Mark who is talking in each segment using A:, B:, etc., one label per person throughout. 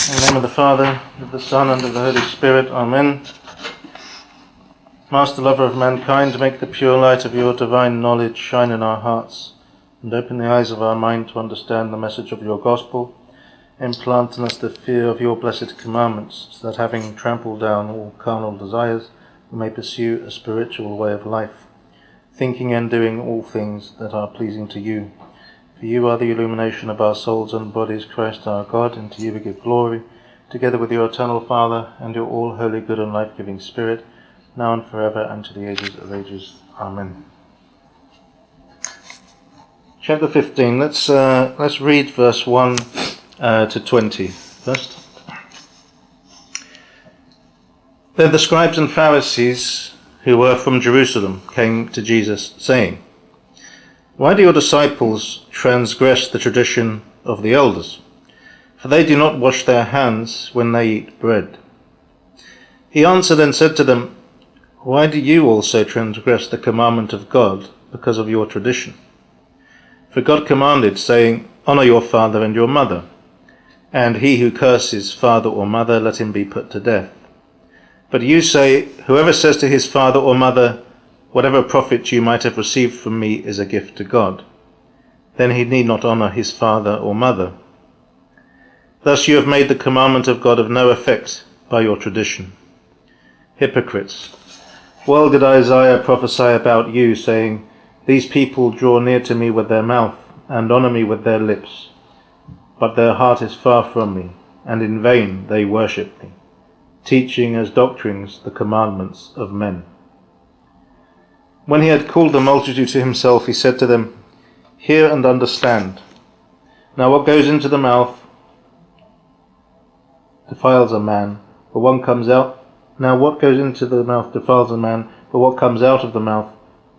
A: In the name of the Father, of the Son, and of the Holy Spirit. Amen. Master, lover of mankind, make the pure light of your divine knowledge shine in our hearts, and open the eyes of our mind to understand the message of your gospel. Implant in us the fear of your blessed commandments, so that having trampled down all carnal desires, we may pursue a spiritual way of life, thinking and doing all things that are pleasing to you. For you are the illumination of our souls and bodies, Christ our God, and to you we give glory, together with your eternal Father, and your all-holy, good and life-giving Spirit, now and forever, and to the ages of ages. Amen. Chapter 15. Let's read verse 1 to 20 first. Then the scribes and Pharisees, who were from Jerusalem, came to Jesus, saying, "Why do your disciples transgress the tradition of the elders? For they do not wash their hands when they eat bread." He answered and said to them, "Why do you also transgress the commandment of God because of your tradition? For God commanded, saying, 'Honor your father and your mother,' and he who curses father or mother, let him be put to death. But you say, 'Whoever says to his father or mother, whatever profit you might have received from me is a gift to God,' then he need not honor his father or mother. Thus you have made the commandment of God of no effect by your tradition. Hypocrites! Well did Isaiah prophesy about you, saying, 'These people draw near to me with their mouth, and honor me with their lips, but their heart is far from me, and in vain they worship me, teaching as doctrines the commandments of men.' When he had called the multitude to himself, he said to them, 'Hear and understand. Now what goes into the mouth defiles a man, but what comes out of the mouth,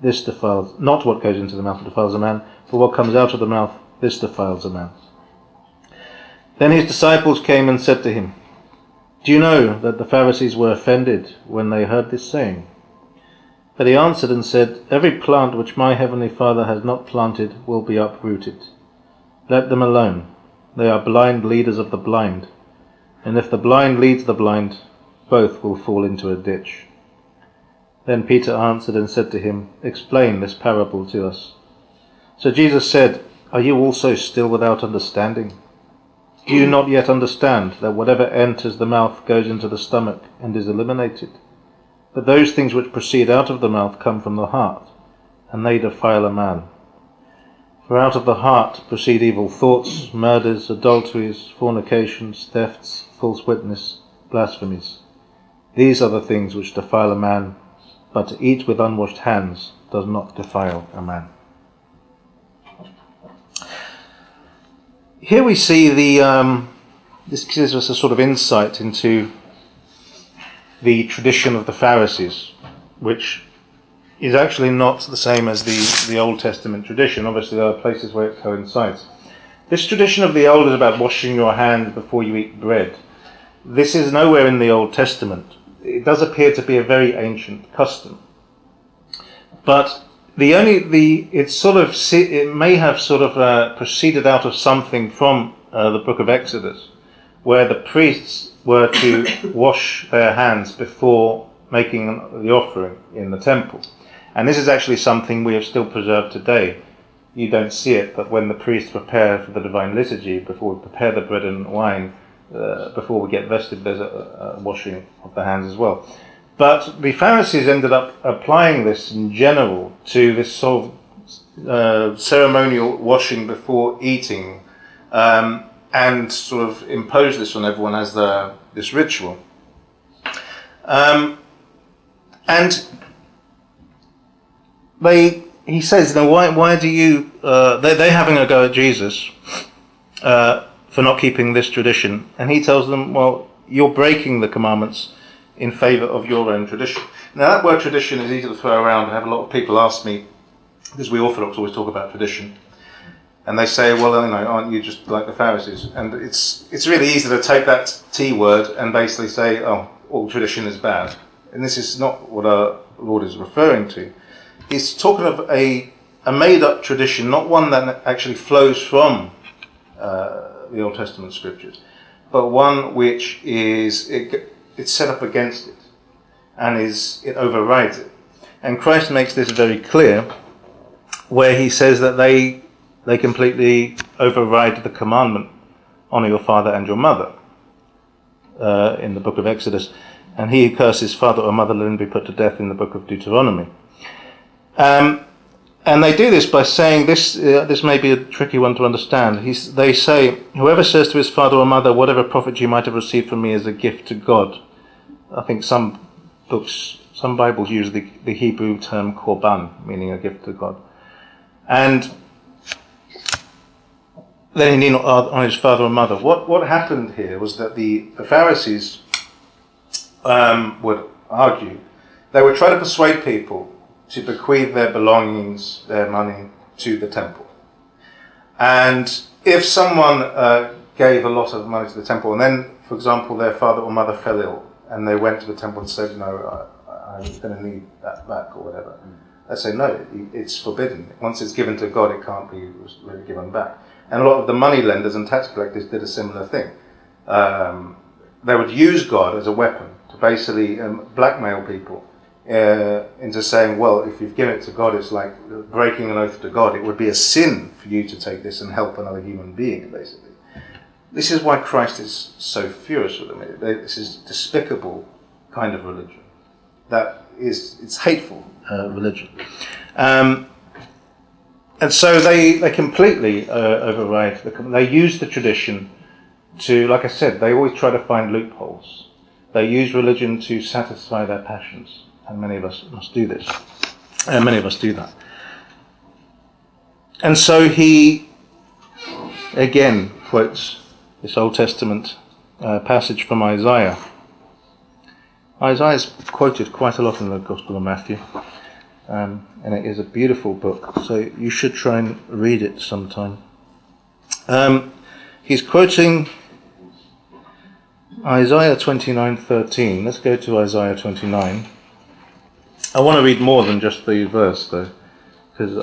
A: this defiles. Not what goes into the mouth defiles a man, but what comes out of the mouth, this defiles a man.' Then his disciples came and said to him, 'Do you know that the Pharisees were offended when they heard this saying?' But he answered and said, 'Every plant which my heavenly Father has not planted will be uprooted. Let them alone. They are blind leaders of the blind. And if the blind leads the blind, both will fall into a ditch.' Then Peter answered and said to him, 'Explain this parable to us.' So Jesus said, 'Are you also still without understanding? Do you not yet understand that whatever enters the mouth goes into the stomach and is eliminated? But those things which proceed out of the mouth come from the heart, and they defile a man. For out of the heart proceed evil thoughts, murders, adulteries, fornications, thefts, false witness, blasphemies. These are the things which defile a man, but to eat with unwashed hands does not defile a man." Here we see this gives us a sort of insight into the tradition of the Pharisees, which is actually not the same as the Old Testament tradition. Obviously there are places where it coincides. This tradition of the elders about washing your hands before you eat bread, this is nowhere in the Old Testament. It does appear to be a very ancient custom. But it may have proceeded out of something from the book of Exodus, where the priests were to wash their hands before making the offering in the temple. And this is actually something we have still preserved today. You don't see it, but when the priests prepare for the divine liturgy, before we prepare the bread and wine, before we get vested, there's a washing of the hands as well. But the Pharisees ended up applying this in general to this sort of ceremonial washing before eating, and sort of impose this on everyone as this ritual. And he says, why do you, they're having a go at Jesus for not keeping this tradition. And he tells them, well, you're breaking the commandments in favour of your own tradition. Now that word tradition is easy to throw around. I have a lot of people ask me, because we Orthodox always talk about tradition, and they say, well, aren't you just like the Pharisees? And it's really easy to take that T word and basically say, oh, all tradition is bad. And this is not what our Lord is referring to. He's talking of a made-up tradition, not one that actually flows from the Old Testament scriptures, but one which it's set up against it, and it overrides it. And Christ makes this very clear, where he says that they completely override the commandment, honour your father and your mother, in the book of Exodus. And he who curses father or mother, let him be put to death, in the book of Deuteronomy. And they do this by saying this. This may be a tricky one to understand. They say, whoever says to his father or mother, whatever profit you might have received from me is a gift to God. I think some Bibles use the Hebrew term korban, meaning a gift to God. And then he need not honour his father or mother. What happened here was that the Pharisees would argue. They would try to persuade people to bequeath their belongings, their money, to the temple. And if someone gave a lot of money to the temple, and then, for example, their father or mother fell ill, and they went to the temple and said, no, I'm going to need that back, or whatever. They say, no, it's forbidden. Once it's given to God, it can't be really given back. And a lot of the money lenders and tax collectors did a similar thing. They would use God as a weapon to basically blackmail people into saying, well, if you've given it to God, it's like breaking an oath to God. It would be a sin for you to take this and help another human being, basically. This is why Christ is so furious with them. This is despicable kind of religion. It's hateful religion. And so they completely override. They use the tradition to, like I said, they always try to find loopholes. They use religion to satisfy their passions. And many of us must do this. And many of us do that. And so he, again, quotes this Old Testament passage from Isaiah. Isaiah is quoted quite a lot in the Gospel of Matthew. And it is a beautiful book. So you should try and read it sometime. He's quoting Isaiah 29:13. Let's go to Isaiah 29. I want to read more than just the verse, though, because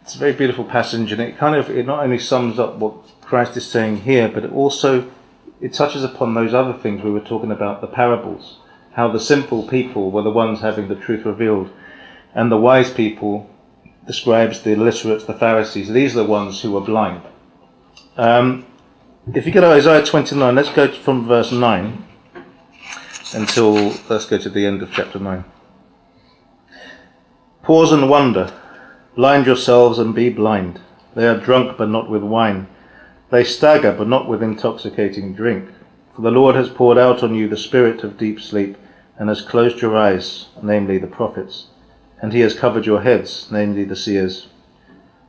A: it's a very beautiful passage, and it not only sums up what Christ is saying here, but it touches upon those other things we were talking about, the parables, how the simple people were the ones having the truth revealed, and the wise people, the scribes, the illiterates, the Pharisees, these are the ones who were blind. If you go to Isaiah 29, let's go from verse 9 let's go to the end of chapter 9. Pause and wonder. Blind yourselves and be blind. They are drunk but not with wine. They stagger but not with intoxicating drink. For the Lord has poured out on you the spirit of deep sleep, and has closed your eyes, namely the prophets. And he has covered your heads, namely the seers.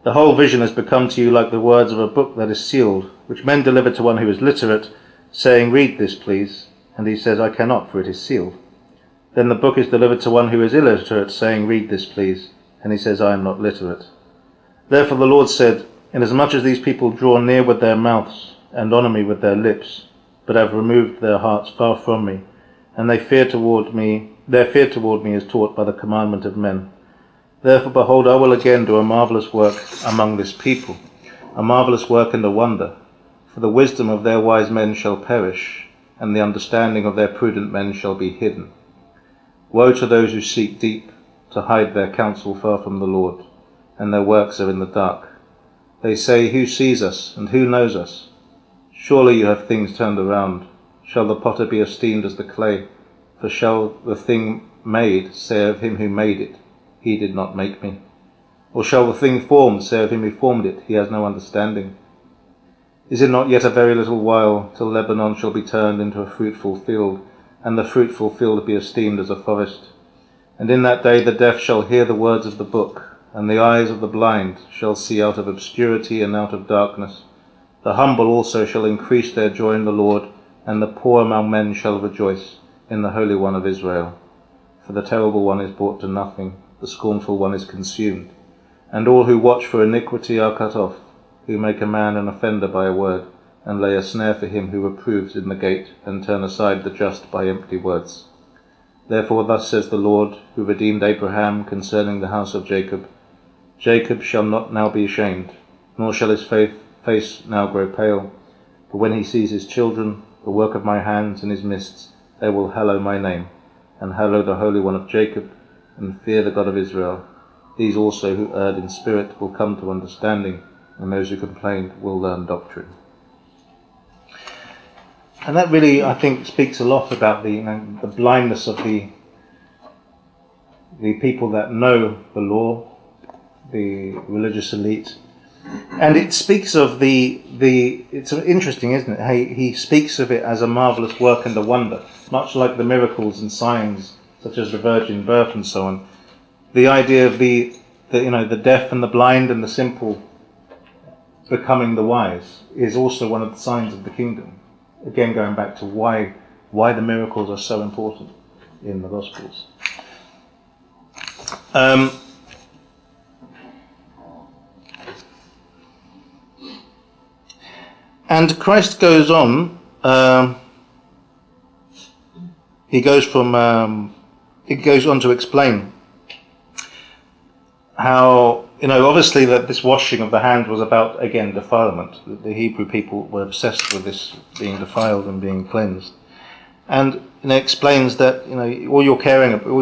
A: The whole vision has become to you like the words of a book that is sealed, which men deliver to one who is literate, saying, read this, please. And he says, I cannot, for it is sealed. Then the book is delivered to one who is illiterate, saying, read this, please. And he says, I am not literate. Therefore the Lord said, inasmuch as these people draw near with their mouths, and honour me with their lips, but have removed their hearts far from me, and their fear toward me is taught by the commandment of men. Therefore, behold, I will again do a marvellous work among this people, a marvellous work and a wonder. For the wisdom of their wise men shall perish, and the understanding of their prudent men shall be hidden. Woe to those who seek deep to hide their counsel far from the Lord, and their works are in the dark. They say, who sees us, and who knows us? Surely you have things turned around. Shall the potter be esteemed as the clay? For shall the thing made say of him who made it, he did not make me? Or shall the thing formed say of him who formed it, he has no understanding? Is it not yet a very little while till Lebanon shall be turned into a fruitful field, and the fruitful field be esteemed as a forest? And in that day the deaf shall hear the words of the book, and the eyes of the blind shall see out of obscurity and out of darkness. The humble also shall increase their joy in the Lord, and the poor among men shall rejoice in the Holy One of Israel. For the terrible one is brought to nothing, the scornful one is consumed, and all who watch for iniquity are cut off, who make a man an offender by a word, and lay a snare for him who reproves in the gate, and turn aside the just by empty words. Therefore thus says the Lord, who redeemed Abraham concerning the house of Jacob, Jacob shall not now be ashamed, nor shall his face now grow pale. For when he sees his children, the work of my hands in his midst, they will hallow my name, and hallow the Holy One of Jacob, and fear the God of Israel. These also who erred in spirit will come to understanding, and those who complained will learn doctrine. And that really, I think, speaks a lot about the blindness of the people that know the law, the religious elite. And it speaks of it's interesting, isn't it? He speaks of it as a marvellous work and a wonder, much like the miracles and signs, such as the virgin birth and so on. The idea of the deaf and the blind and the simple becoming the wise is also one of the signs of the kingdom. Again, going back to why the miracles are so important in the Gospels. And Christ goes on. He goes on to explain how, obviously that this washing of the hand was about, again, defilement. The Hebrew people were obsessed with this being defiled and being cleansed. And explains that all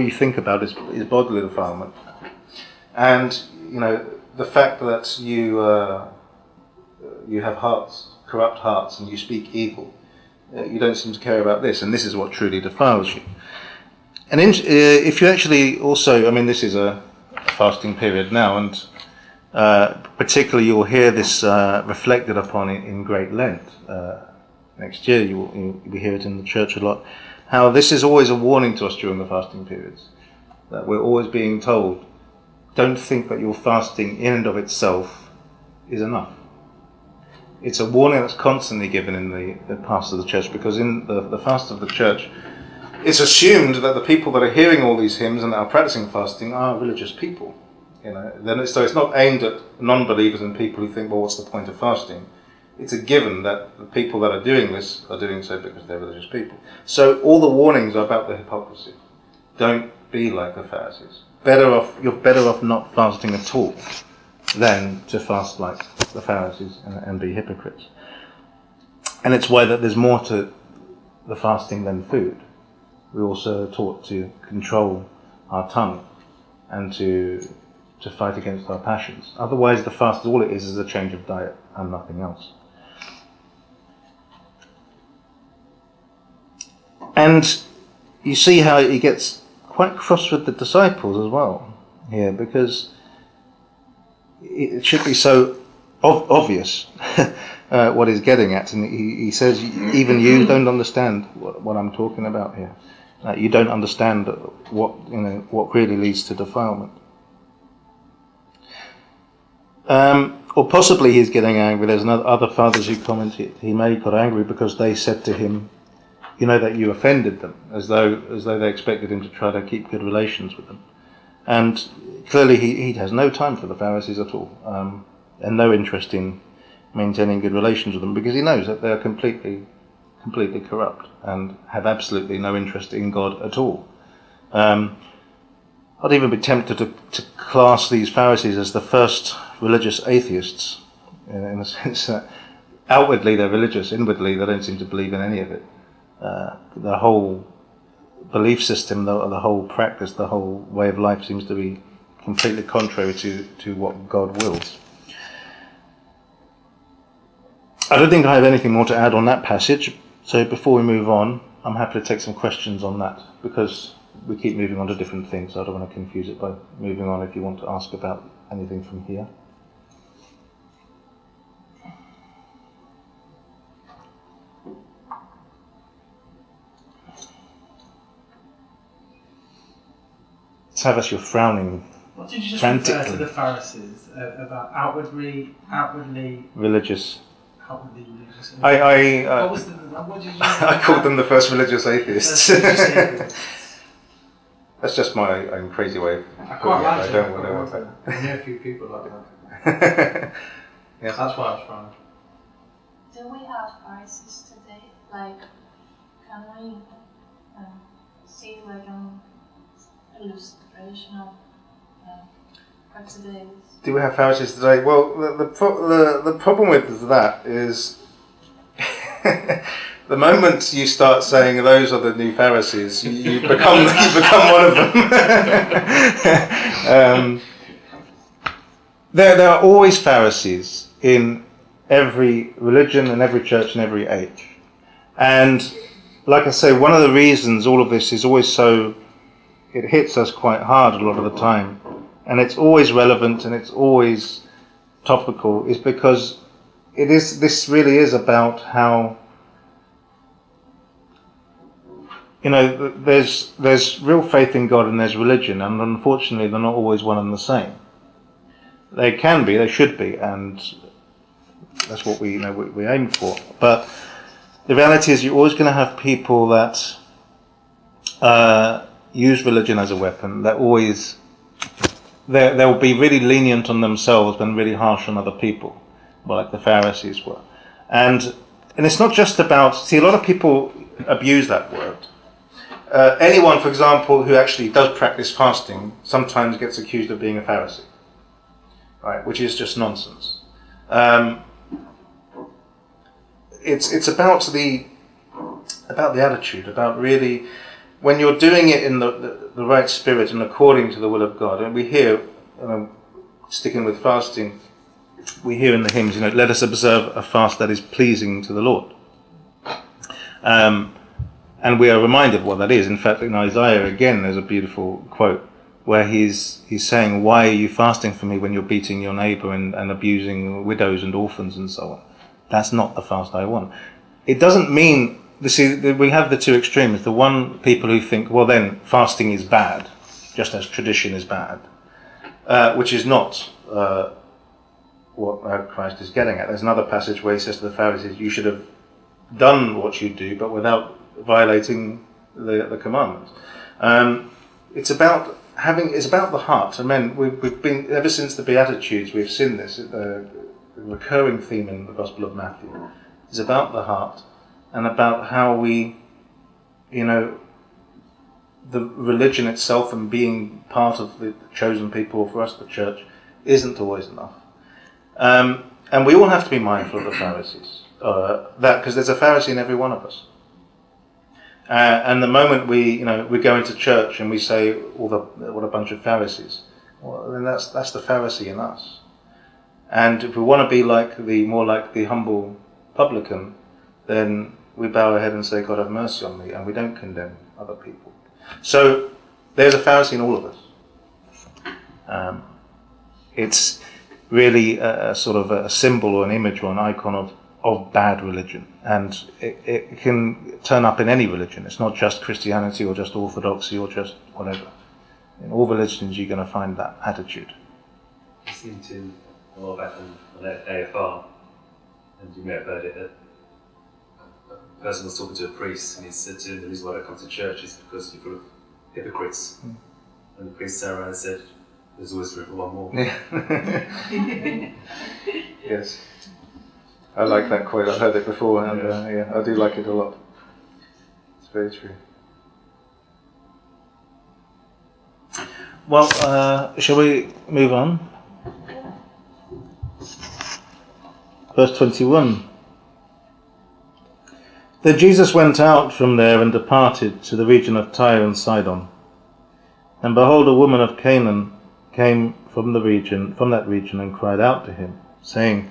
A: you think about is bodily defilement, and the fact that you have corrupt hearts, and you speak evil. You don't seem to care about this, and this is what truly defiles you. And if you actually also, this is a fasting period now, and particularly you'll hear this reflected upon in Great Lent. Next year you'll hear it in the church a lot, how this is always a warning to us during the fasting periods, that we're always being told, don't think that your fasting in and of itself is enough. It's a warning that's constantly given in the past of the church, because in the fast of the church, it's assumed that the people that are hearing all these hymns and that are practicing fasting are religious people. So it's not aimed at non-believers and people who think, well, what's the point of fasting? It's a given that the people that are doing this are doing so because they're religious people. So all the warnings are about the hypocrisy. Don't be like the Pharisees. You're better off not fasting at all than to fast like the Pharisees and be hypocrites. And it's why that there's more to the fasting than food. We're also taught to control our tongue and to fight against our passions. Otherwise, the fast, all it is a change of diet and nothing else. And you see how he gets quite cross with the disciples as well here, because it should be so obvious what he's getting at, and he says, even you don't understand what I'm talking about here. You don't understand what really leads to defilement. Or possibly he's getting angry. There's other fathers who commented he may got angry because they said to him, that you offended them, as though they expected him to try to keep good relations with them. And clearly he has no time for the Pharisees at all, and no interest in maintaining good relations with them, because he knows that they're completely corrupt and have absolutely no interest in God at all. I'd even be tempted to class these Pharisees as the first religious atheists, in the sense that outwardly they're religious, inwardly they don't seem to believe in any of it. The whole belief system, the whole practice, the whole way of life seems to be completely contrary to what God wills. I don't think I have anything more to add on that passage, so before we move on, I'm happy to take some questions on that, because we keep moving on to different things, so I don't want to confuse it by moving on if you want to ask about anything from here. Tavis, you're frowning.
B: What did you just refer to the Pharisees about outwardly
A: religious?
B: Outwardly religious.
A: What did you I called them the first religious atheists. That's just my own crazy way of
B: putting it.
A: I don't want that.
B: I know a few people like that.
A: Yeah.
B: That's why I was trying.
C: Do we have Pharisees today? Like, can we see like an illustration of for today?
A: Do we have Pharisees today? Well, the problem with that is the moment you start saying those are the new Pharisees, you become one of them. There are always Pharisees in every religion and every church and every age. And like I say, one of the reasons all of this is always it hits us quite hard a lot of the time, and it's always relevant and it's always topical, is because this really is about how, there's real faith in God and there's religion, and unfortunately they're not always one and the same. They can be, they should be, and that's what we aim for. But the reality is you're always going to have people that use religion as a weapon, that always they'll be really lenient on themselves and really harsh on other people, like the Pharisees were. And it's not just about, a lot of people abuse that word. Anyone, for example, who actually does practice fasting sometimes gets accused of being a Pharisee, right? Which is just nonsense. It's about the attitude, about really, when you're doing it in the right spirit and according to the will of God. And we hear, sticking with fasting, we hear in the hymns, let us observe a fast that is pleasing to the Lord. And we are reminded what that is. In fact, in Isaiah again, there's a beautiful quote where he's saying, "Why are you fasting for me when you're beating your neighbour and abusing widows and orphans and so on? That's not the fast I want." It doesn't mean, we have the two extremes. The one, people who think, well then, fasting is bad, just as tradition is bad, which is not what Christ is getting at. There's another passage where he says to the Pharisees, you should have done what you do, but without violating the commandments. It's about the heart. And we've been, ever since the Beatitudes, we've seen this, the recurring theme in the Gospel of Matthew. It's about the heart and about how we, the religion itself and being part of the chosen people, for us, the church, isn't always enough. And we all have to be mindful of the Pharisees. Because there's a Pharisee in every one of us. And the moment we go into church and we say, what a bunch of Pharisees, well, then that's the Pharisee in us. And if we want to be more like the humble publican, then we bow our head and say, God have mercy on me, and we don't condemn other people. So there's a Pharisee in all of us. It's really a sort of a symbol or an image or an icon of bad religion, and it can turn up in any religion. It's not just Christianity or just Orthodoxy or just whatever. In all religions you're going to find that attitude.
D: Listening to a while back on AFR, and you may have heard it, a person was talking to a priest and he said to him, the reason why I come to church is because you're full of hypocrites. And the priest turned around and said, there's always room for one more.
A: Yes. I like that quote. I've heard it before, and I do like it a lot. It's very true. Well, shall we move on? Verse 21. Then Jesus went out from there and departed to the region of Tyre and Sidon. And behold, a woman of Canaan came from that region, and cried out to him, saying,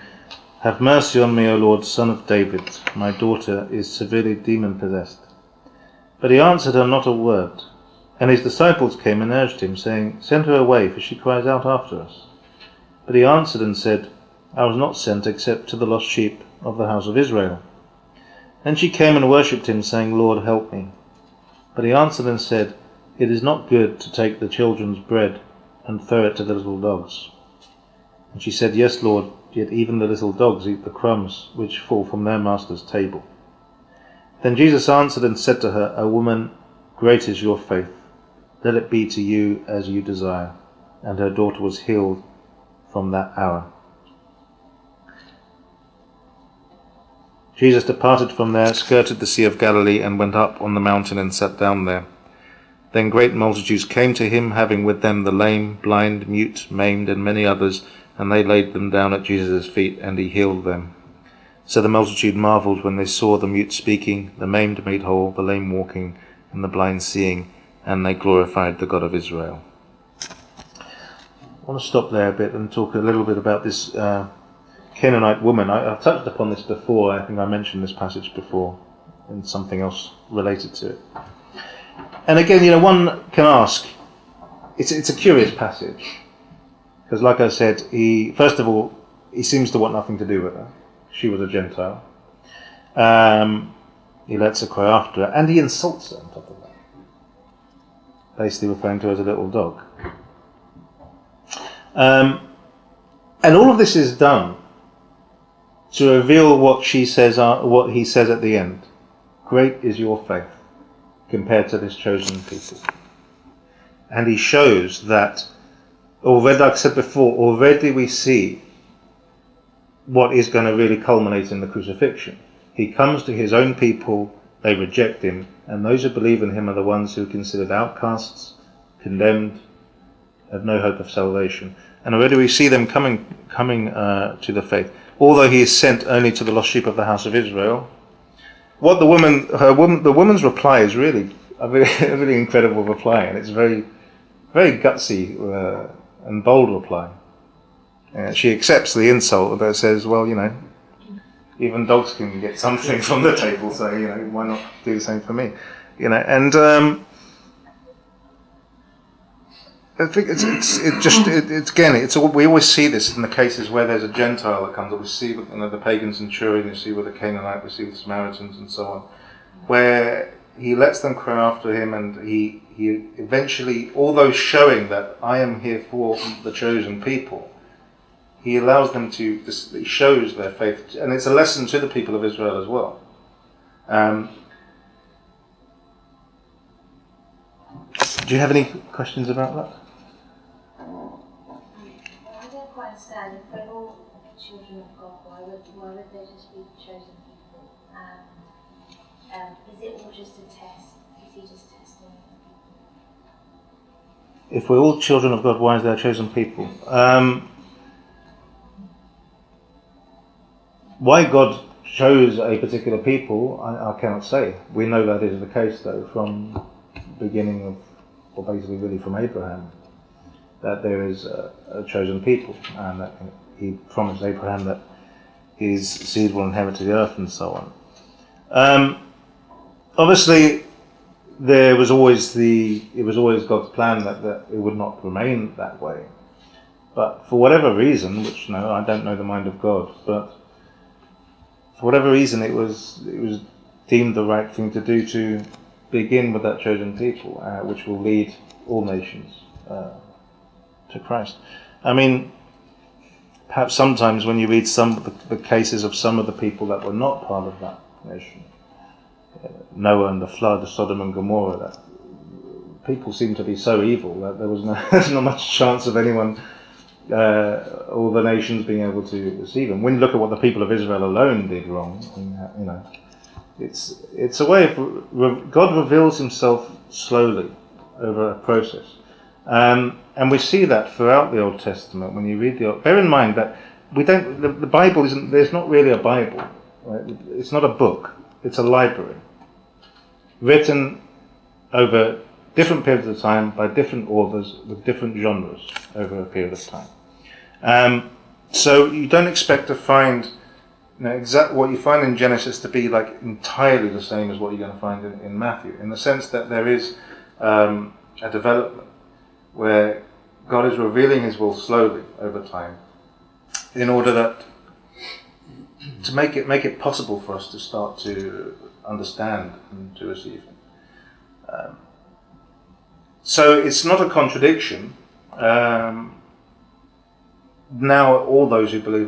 A: Have mercy on me, O Lord, Son of David. My daughter is severely demon-possessed. But he answered her not a word. And his disciples came and urged him, saying, Send her away, for she cries out after us. But he answered and said, I was not sent except to the lost sheep of the house of Israel. Then she came and worshipped him, saying, Lord, help me. But he answered and said, It is not good to take the children's bread and throw it to the little dogs. And she said, Yes, Lord, yet even the little dogs eat the crumbs which fall from their master's table. Then Jesus answered and said to her, O woman, great is your faith. Let it be to you as you desire. And her daughter was healed from that hour. Jesus departed from there, skirted the Sea of Galilee, and went up on the mountain and sat down there. Then great multitudes came to him, having with them the lame, blind, mute, maimed, and many others, and they laid them down at Jesus' feet, and he healed them. So the multitude marvelled when they saw the mute speaking, the maimed made whole, the lame walking, and the blind seeing, and they glorified the God of Israel. I want to stop there a bit and talk a little bit about this Canaanite woman. I've touched upon this before. I think I mentioned this passage before and something else related to it. And again, one can ask, it's a curious passage, because like I said, first of all, he seems to want nothing to do with her. She was a Gentile. He lets her cry after her, and he insults her on top of that, basically referring to her as a little dog. And all of this is done to reveal what he says at the end. Great is your faith compared to this chosen people. And he shows that, already, like I said before, already we see what is going to really culminate in the crucifixion. He comes to his own people, they reject him, and those who believe in him are the ones who are considered outcasts, condemned, have no hope of salvation. And already we see them coming to the faith. Although he is sent only to the lost sheep of the house of Israel, what the woman's reply is really a really incredible reply, and it's very, very gutsy and bold reply. She accepts the insult, but says, well, even dogs can get something from the table, so why not do the same for me? And I think we always see this in the cases where there's a Gentile that comes up. We see the pagan centurion, we see with the Canaanite, we see with the Samaritans and so on, where he lets them cry after him, and he eventually, although showing that I am here for the chosen people, he allows them he shows their faith, and it's a lesson to the people of Israel as well. Do you have any questions about that?
C: I don't quite understand. If we're all children of God, why would they just be chosen people? Is it all just a test? Is he just testing them?
A: If we're all children of God, why is there a chosen people? Why God chose a particular people, I cannot say. We know that is the case, though, from the beginning of, or basically really from Abraham, that there is a chosen people, and that he promised Abraham that his seed will inherit the earth and so on. Obviously, it was always God's plan that it would not remain that way. But for whatever reason, which I don't know the mind of God, but for whatever reason, it was deemed the right thing to do to begin with that chosen people, which will lead all nations to Christ. I mean, perhaps sometimes when you read some of the cases of some of the people that were not part of that nation, Noah and the flood, Sodom and Gomorrah, that people seemed to be so evil that there was there's not much chance of anyone, all the nations being able to receive them. When you look at what the people of Israel alone did wrong, it's a way of God reveals himself slowly over a process, and we see that throughout the Old Testament. When you read bear in mind that the Bible isn't. There's not really a Bible. Right? It's not a book. It's a library written over different periods of time by different authors with different genres over a period of time. So you don't expect to find exactly what you find in Genesis to be like entirely the same as what you're going to find in Matthew, in the sense that there is a development where God is revealing his will slowly over time in order that to make it possible for us to start to understand and to receive him. So it's not a contradiction. Now all those who believe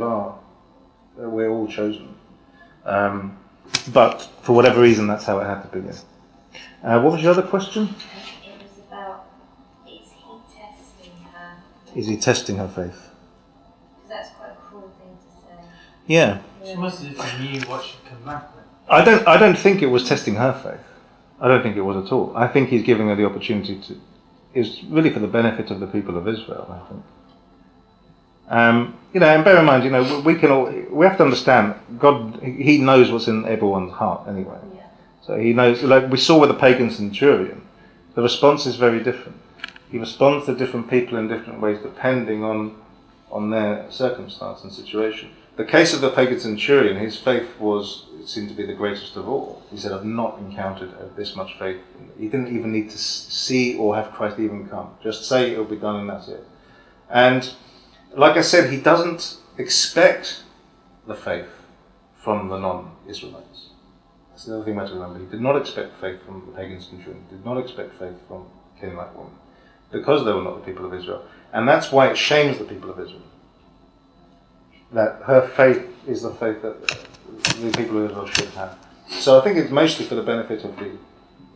A: we're all chosen. But for whatever reason, that's how it had to begin. What was your other question?
C: It was about, is he testing her?
A: Is he testing her faith?
C: Because that's quite a cruel thing to say.
A: Yeah.
B: She must have knew what she'd come back with.
A: I don't think it was testing her faith. I don't think it was at all. I think he's giving her the opportunity to. It's really for the benefit of the people of Israel, I think. And bear in mind, we have to understand, God, He knows what's in everyone's heart anyway.
C: Yeah.
A: So He knows, like we saw with the pagan centurion, the response is very different. He responds to different people in different ways depending on their circumstance and situation. The case of the pagan centurion, his faith seemed to be the greatest of all. He said, I've not encountered this much faith. He didn't even need to see or have Christ even come. Just say it will be done and that's it. And like I said, he doesn't expect the faith from the non-Israelites. That's the other thing we have to remember. He did not expect faith from the pagan centurion. He did not expect faith from the Canaanite woman, because they were not the people of Israel. And that's why it shames the people of Israel. That her faith is the faith that the people of Israel should have. So I think it's mostly for the benefit of the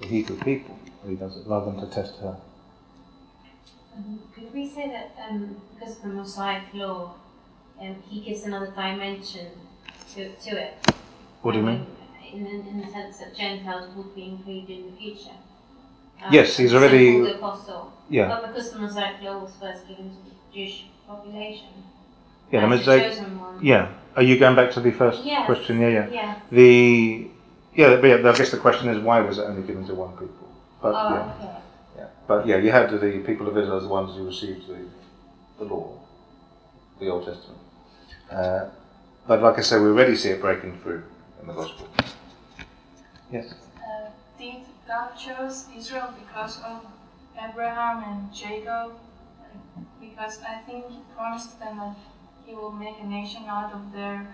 A: Hebrew people that he does it, rather than to test her.
C: Could we say that because of the Mosaic law, he gives another dimension to it?
A: What do you mean?
C: In the sense that Gentiles would be included in the future.
A: Yes, he's already.
C: The apostle.
A: Yeah.
C: But because the Mosaic law was first given to the Jewish population.
A: Yeah, the Mosaic. Yeah. Are you going back to the first question? Yeah. I guess the question is, why was it only given to one people? But
C: okay.
A: Yeah. But you had the people of Israel as the ones who received the law, the Old Testament. But like I said, we already see it breaking through in the Gospel. Yes.
E: Did God chose Israel because of Abraham and Jacob? Because I think He promised them that He will make a nation out of their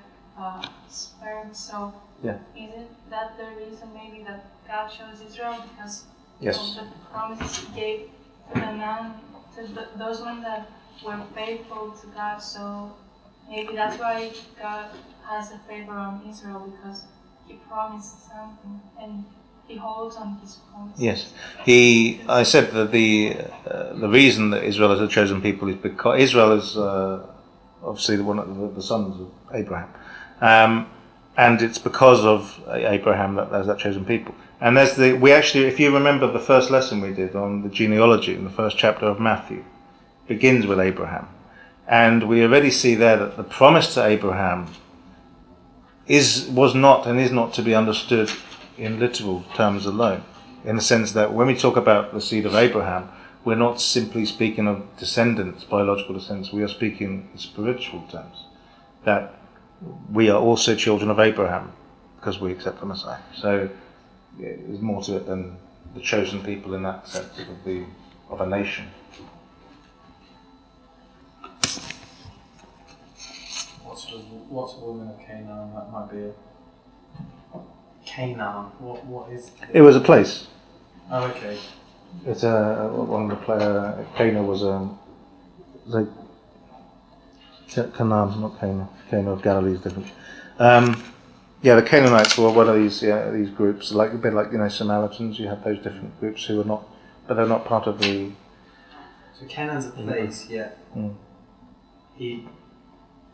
E: sperm. So is it that the reason maybe that God chose Israel, because of the promises He gave to the man, to those men that were faithful to God? So maybe that's why God has a favor on Israel, because He promised something and He holds on His promises.
A: Yes, I said that the reason that Israel is a chosen people is because Israel is obviously one of the sons of Abraham, and it's because of Abraham that there's that chosen people. And if you remember the first lesson we did on the genealogy in the first chapter of Matthew, begins with Abraham, and we already see there that the promise to Abraham was not and is not to be understood in literal terms alone, in the sense that when we talk about the seed of Abraham, we're not simply speaking of descendants, biological descendants, we are speaking in spiritual terms, that we are also children of Abraham because we accept the Messiah. So there's more to it than the chosen people in that sense of a nation.
B: What's a woman of Canaan? That might be Canaan. What is?
A: It was a place.
B: Oh, okay.
A: It's one of the Canaan was Canaan, not Canaan. Canaan of Galilee is different. The Canaanites were one of these groups, like a bit like Samaritans. You have those different groups who are not, but they're not part of the.
B: So Canaan's a place,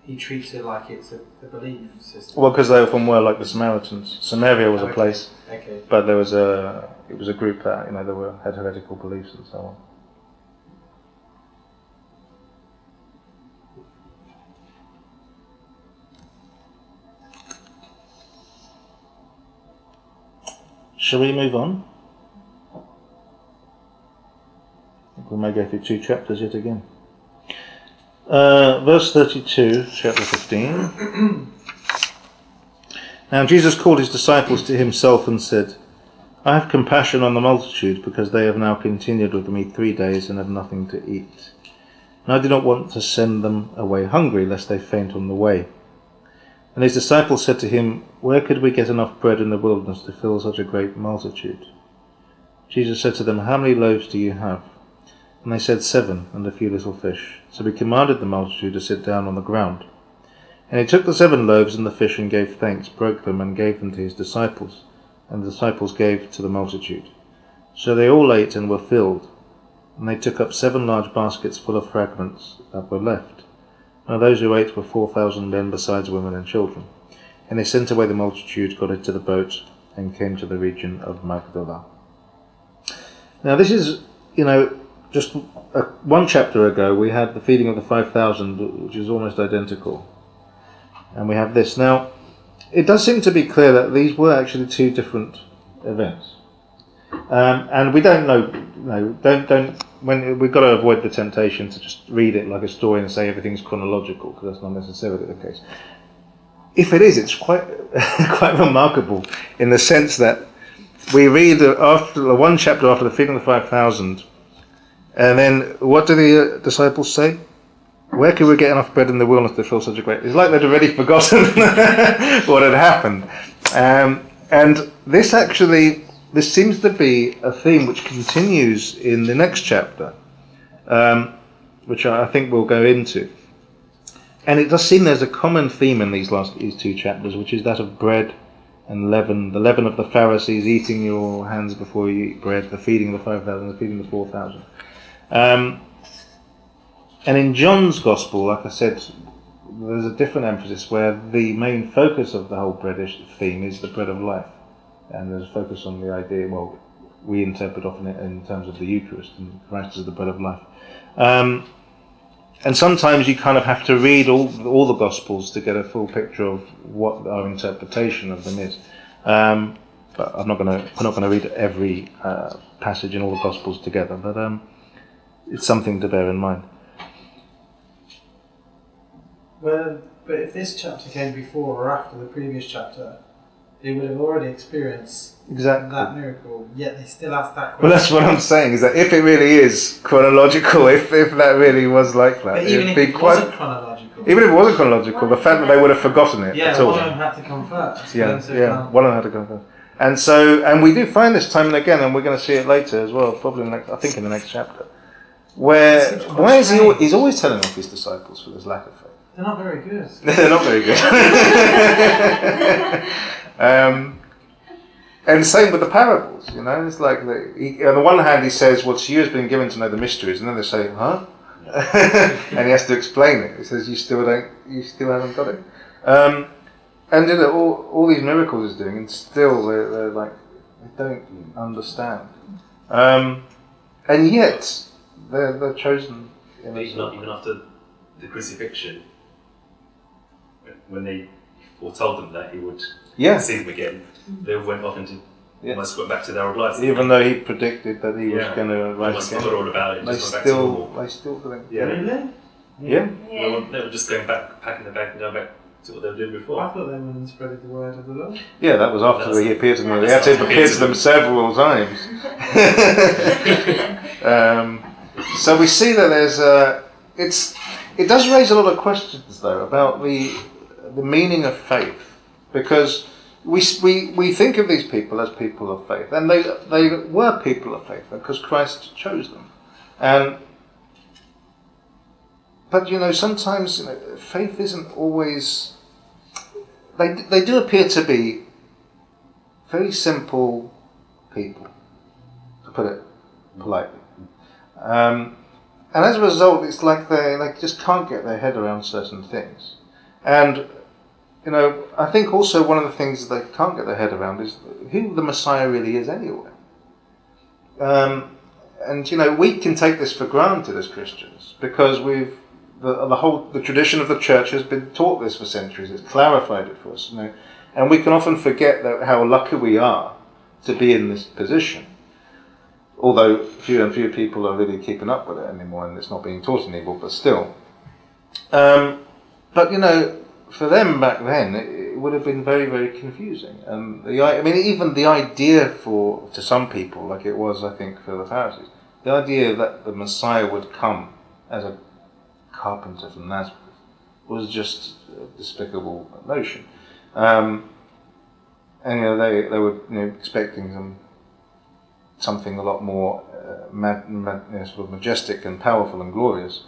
B: He treats it like it's a belief system.
A: Well, because they often were like the Samaritans. Samaria was a place, but it was a group that had heretical beliefs and so on. Shall we move on? I think we may go through 2 chapters yet again. Verse 32, chapter 15. Now Jesus called his disciples to himself and said, I have compassion on the multitude, because they have now continued with me 3 days and have nothing to eat. And I do not want to send them away hungry, lest they faint on the way. And his disciples said to him, Where could we get enough bread in the wilderness to fill such a great multitude? Jesus said to them, How many loaves do you have? And they said, 7, and a few little fish. So he commanded the multitude to sit down on the ground. And he took the 7 loaves and the fish, and gave thanks, broke them, and gave them to his disciples. And the disciples gave to the multitude. So they all ate and were filled. And they took up 7 large baskets full of fragments that were left. Now those who ate were 4,000 men, besides women and children. And they sent away the multitude, got into the boat, and came to the region of Magdala. Now this is, just one chapter ago we had the feeding of the 5,000, which is almost identical. And we have this. Now, it does seem to be clear that these were actually two different events. And we don't know, when we've got to avoid the temptation to just read it like a story and say everything's chronological, because that's not necessarily the case. If it is, it's quite quite remarkable in the sense that we read after one chapter after the feeding of the 5,000, and then what do the disciples say? Where can we get enough bread in the wilderness to fill such a great... It's like they'd already forgotten what had happened. And this seems to be a theme which continues in the next chapter, which I think we'll go into. And it does seem there's a common theme in these two chapters, which is that of bread and leaven, the leaven of the Pharisees, eating your hands before you eat bread, the feeding of the 5,000, the feeding of the 4,000. And in John's Gospel, like I said, there's a different emphasis where the main focus of the whole breadish theme is the bread of life. And there's a focus on the idea, well, we interpret often it in terms of the Eucharist, and Christ is the bread of life. And sometimes you kind of have to read all the Gospels to get a full picture of what our interpretation of them is. But we're not going to read every passage in all the Gospels together, but it's something to bear in mind.
B: Well, but if this chapter came before or after the previous chapter, they would have already experienced that miracle, yet they still ask that question.
A: Well, that's what I'm saying, is that if it really is chronological, if that really was like that,
B: but even if it wasn't chronological.
A: Even if it wasn't chronological, the fact that they would have forgotten it at all.
B: One of them had to come first.
A: One of them had to come first. And we do find this time and again, and we're going to see it later as well, probably I think in the next chapter, where why is he's always telling off his disciples for this lack of faith.
B: They're not very good.
A: They're not very good. And same with the parables, it's like on the one hand he says, well, to you has been given to know the mysteries, and then they say, huh? And he has to explain it. He says, you still haven't got it. And all these miracles he's doing, and still they're like, they don't understand. And yet they're chosen.
D: Even after the crucifixion, when they foretold them that he would see them again, they went off into almost went back to their old lives.
A: Even though he predicted that he was going to rise again,
D: forgot all about it.
A: They still think.
B: Yeah. Really?
A: Yeah.
D: They were just going back, packing their bag, and going back to what they were doing before.
B: I thought they were spreading the word of the Lord.
A: Yeah, that was after he appeared to them. He had to appear to them several times. So we see that there's it does raise a lot of questions though about the meaning of faith, because we think of these people as people of faith, and they were people of faith because Christ chose them. But sometimes faith isn't always. They do appear to be very simple people, to put it politely. And as a result, it's like they just can't get their head around certain things. And, I think also one of the things that they can't get their head around is who the Messiah really is anyway. And, we can take this for granted as Christians because the tradition of the church has been taught this for centuries. It's clarified it for us, and we can often forget how lucky we are to be in this position. Although fewer and fewer people are really keeping up with it anymore, and it's not being taught anymore, but still. But for them back then, it would have been very, very confusing. And even the idea to some people, like it was, I think, for the Pharisees, the idea that the Messiah would come as a carpenter from Nazareth was just a despicable notion. And they were expecting something a lot more sort of majestic and powerful and glorious.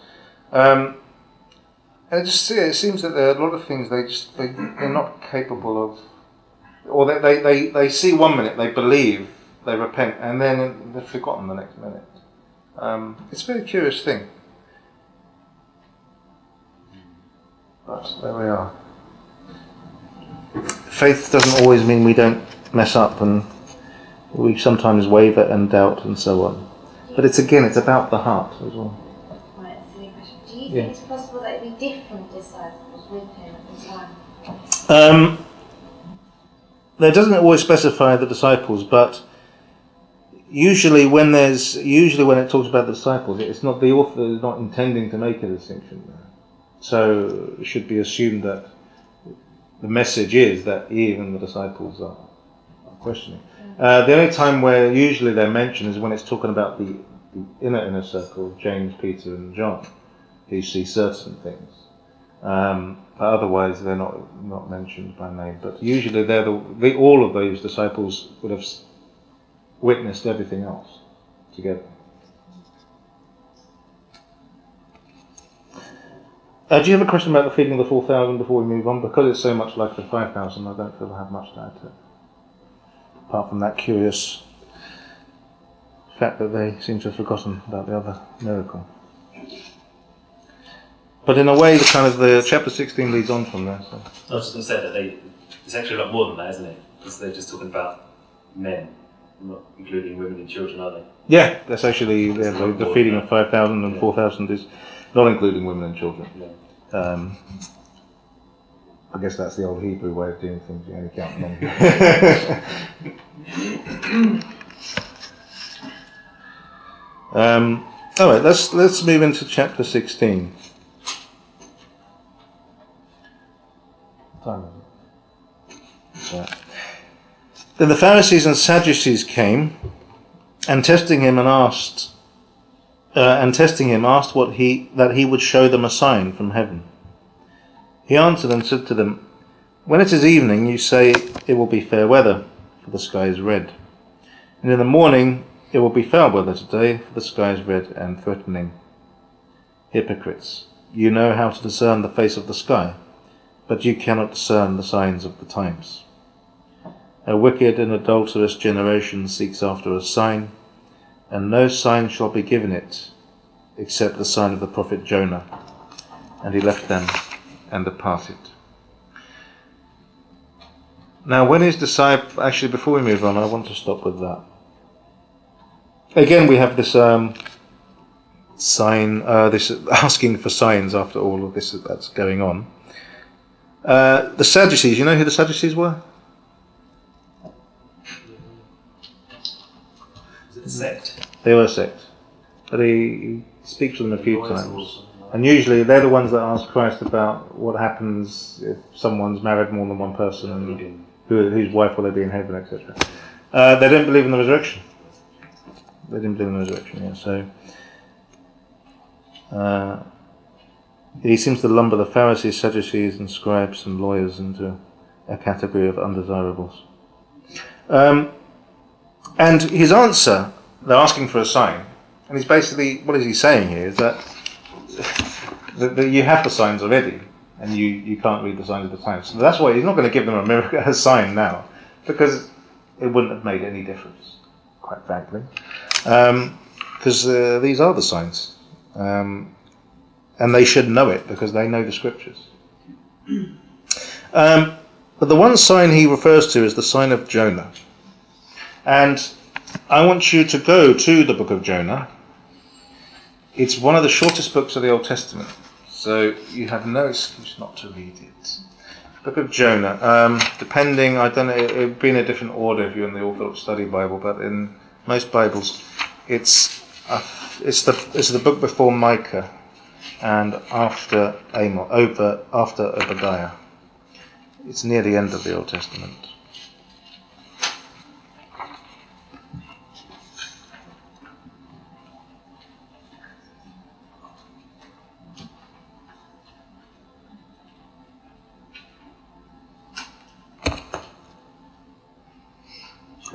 A: And it seems that there are a lot of things they're not capable of, or they see one minute, they believe, they repent, and then they're forgotten the next minute. It's a very curious thing. But there we are. Faith doesn't always mean we don't mess up and We sometimes waver and doubt and so on. But it's about the heart as well.
C: Right, silly question. Do you
A: Yeah.
C: think it's possible that it'd be different disciples with him at the time?
A: There doesn't always specify the disciples, but usually when it talks about the disciples, it's not, the author is not intending to make a distinction there. So it should be assumed that the message is that even the disciples are questioning. The only time where usually they're mentioned is when it's talking about the inner circle, James, Peter and John, who see certain things. But otherwise they're not mentioned by name. But usually they're all of those disciples would have witnessed everything else together. Do you have a question about the feeding of the 4,000 before we move on? Because it's so much like the 5,000, I don't feel I have much to add to it. Apart from that curious fact that they seem to have forgotten about the other miracle. But in a way, the chapter 16 leads on from there. So.
D: I was just going to say that it's actually a lot more than that, isn't it? Because they're just talking about men, not including women and children, are they?
A: Yeah, that's actually the feeding of 5,000 and 4,000 is not including women and children.
D: Yeah.
A: I guess that's the old Hebrew way of doing things. You only count men. All right, let's move into chapter 16. Then the Pharisees and Sadducees came, and testing him asked that he would show them a sign from heaven. He answered and said to them, "When it is evening, you say it will be fair weather, for the sky is red. And in the morning, it will be foul weather today, for the sky is red and threatening. Hypocrites, you know how to discern the face of the sky, but you cannot discern the signs of the times. A wicked and adulterous generation seeks after a sign, and no sign shall be given it, except the sign of the prophet Jonah." And he left them and departed. Now, when his disciples, actually, before we move on, I want to stop with that. Again, we have this sign, this asking for signs after all of this that's going on. The Sadducees, you know who the Sadducees were?
D: Is it a sect?
A: They were a sect. But he speaks to them a few times. And usually they're the ones that ask Christ about what happens if someone's married more than one person and whose wife will they be in heaven, etc. They don't believe in the resurrection. They didn't believe in the resurrection, yeah. So he seems to lumber the Pharisees, Sadducees and scribes and lawyers into a category of undesirables. And his answer, they're asking for a sign, and he's basically, what is he saying here, is that you have the signs already, and you can't read the signs of the times. So that's why he's not going to give them a sign now, because it wouldn't have made any difference, quite frankly. Because these are the signs. And they should know it, because they know the scriptures. But the one sign he refers to is the sign of Jonah. And I want you to go to the book of Jonah. It's one of the shortest books of the Old Testament, so you have no excuse not to read it. Book of Jonah. Depending, I don't know, it would be in a different order if you're in the Orthodox Study Bible, but in most Bibles, it's the book before Micah and after Obadiah. It's near the end of the Old Testament.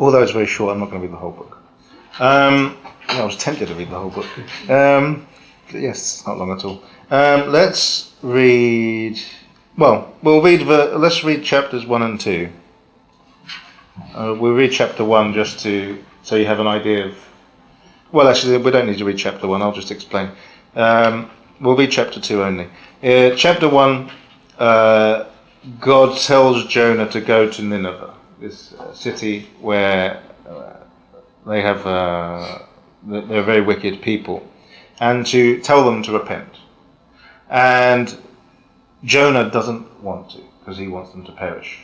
A: Although it's very short, I'm not going to read the whole book. I was tempted to read the whole book. Yes, it's not long at all. Let's read. Well, let's read chapters 1 and 2. We'll read chapter 1 just so you have an idea of. Well, actually, we don't need to read chapter 1. I'll just explain. We'll read chapter 2 only. Chapter 1. God tells Jonah to go to Nineveh, this city where they're very wicked people, and to tell them to repent. And Jonah doesn't want to, because he wants them to perish.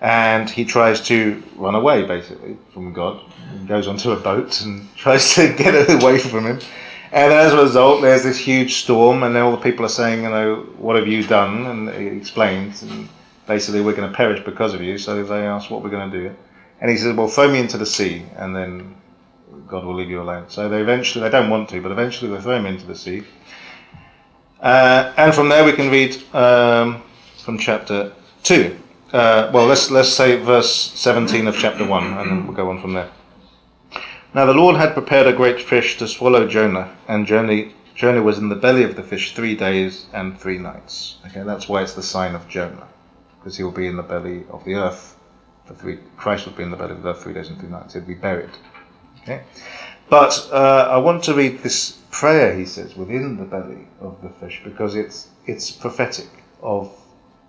A: And he tries to run away, basically, from God. He goes onto a boat and tries to get away from him. And as a result, there's this huge storm, and then all the people are saying, what have you done? And he explains, and basically, we're going to perish because of you. So they ask what we're going to do. And he says, well, throw me into the sea, and then God will leave you alone. So they don't want to, but eventually they throw him into the sea. And from there we can read from chapter 2. Let's say verse 17 of chapter 1, and then we'll go on from there. Now the Lord had prepared a great fish to swallow Jonah, and Jonah was in the belly of the fish 3 days and 3 nights. Okay, that's why it's the sign of Jonah, because he will be in the belly of the earth. Christ will be in the belly of the earth 3 days and 3 nights. He'll be buried. Okay, but I want to read this prayer, he says, within the belly of the fish, because it's prophetic of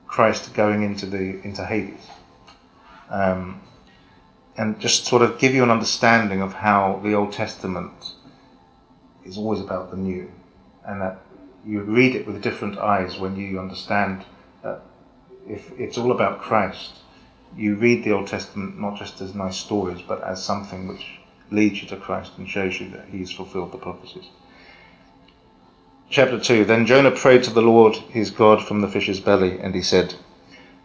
A: Christ going into Hades, and just sort of give you an understanding of how the Old Testament is always about the new, and that you read it with different eyes when you understand that if it's all about Christ, you read the Old Testament not just as nice stories, but as something which leads you to Christ and shows you that He's fulfilled the prophecies. Chapter 2. Then Jonah prayed to the Lord his God from the fish's belly, and he said,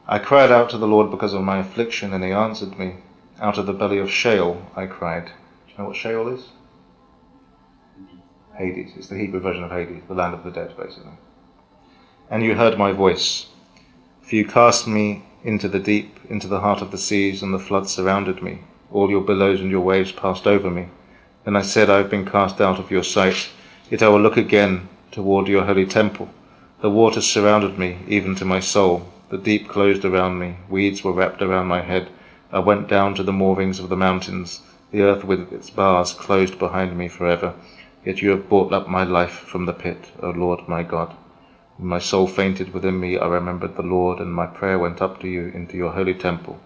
A: I cried out to the Lord because of my affliction, and he answered me. Out of the belly of Sheol I cried. Do you know what Sheol is? Hades. It's the Hebrew version of Hades, the land of the dead, basically. And you heard my voice. For you cast me into the deep, into the heart of the seas, and the floods surrounded me. All your billows and your waves passed over me. Then I said, I have been cast out of your sight, yet I will look again toward your holy temple. The waters surrounded me, even to my soul. The deep closed around me. Weeds were wrapped around my head. I went down to the moorings of the mountains. The earth with its bars closed behind me forever. Yet you have brought up my life from the pit, O Lord my God. When my soul fainted within me, I remembered the Lord, and my prayer went up to you into your holy temple.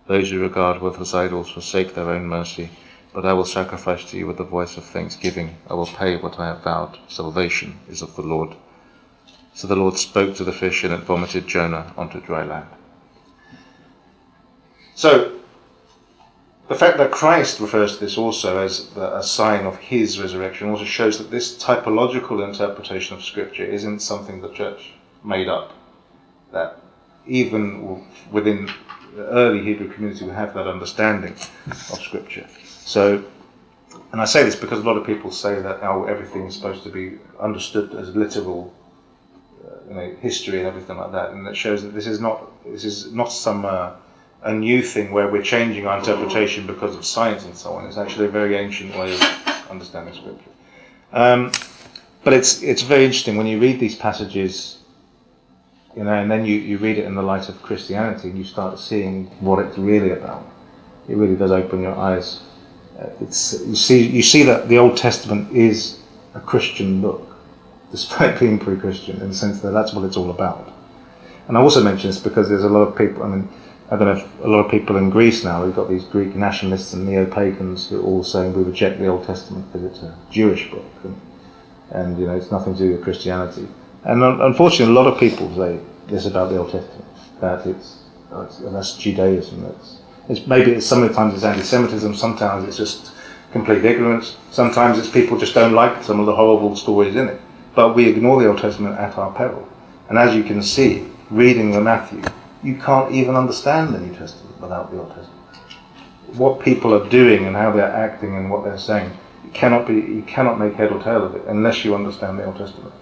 A: Those who regard worthless idols forsake their own mercy, but I will sacrifice to you with the voice of thanksgiving. I will pay what I have vowed. Salvation is of the Lord. So the Lord spoke to the fish, and it vomited Jonah onto dry land. So, the fact that Christ refers to this also as a sign of his resurrection also shows that this typological interpretation of Scripture isn't something the church made up. That even within the early Hebrew community we have that understanding of Scripture. So, and I say this because a lot of people say that everything is supposed to be understood as literal, history and everything like that, and that shows that this is not some a new thing where we're changing our interpretation because of science and so on. It's actually a very ancient way of understanding Scripture. But it's very interesting when you read these passages, and then you read it in the light of Christianity, and you start seeing what it's really about. It really does open your eyes. You see that the Old Testament is a Christian book, despite being pre-Christian, in the sense that that's what it's all about. And I also mention this because there's a lot of people, I don't know if a lot of people in Greece now, we've got these Greek nationalists and neo-pagans who are all saying we reject the Old Testament because it's a Jewish book, and it's nothing to do with Christianity. And unfortunately, a lot of people say this about the Old Testament, that that's Judaism. Sometimes it's anti-Semitism, sometimes it's just complete ignorance, sometimes it's people just don't like some of the horrible stories in it. But we ignore the Old Testament at our peril. And as you can see, reading the Matthew, you can't even understand the New Testament without the Old Testament. What people are doing and how they're acting and what they're saying, you cannot make head or tail of it unless you understand the Old Testament.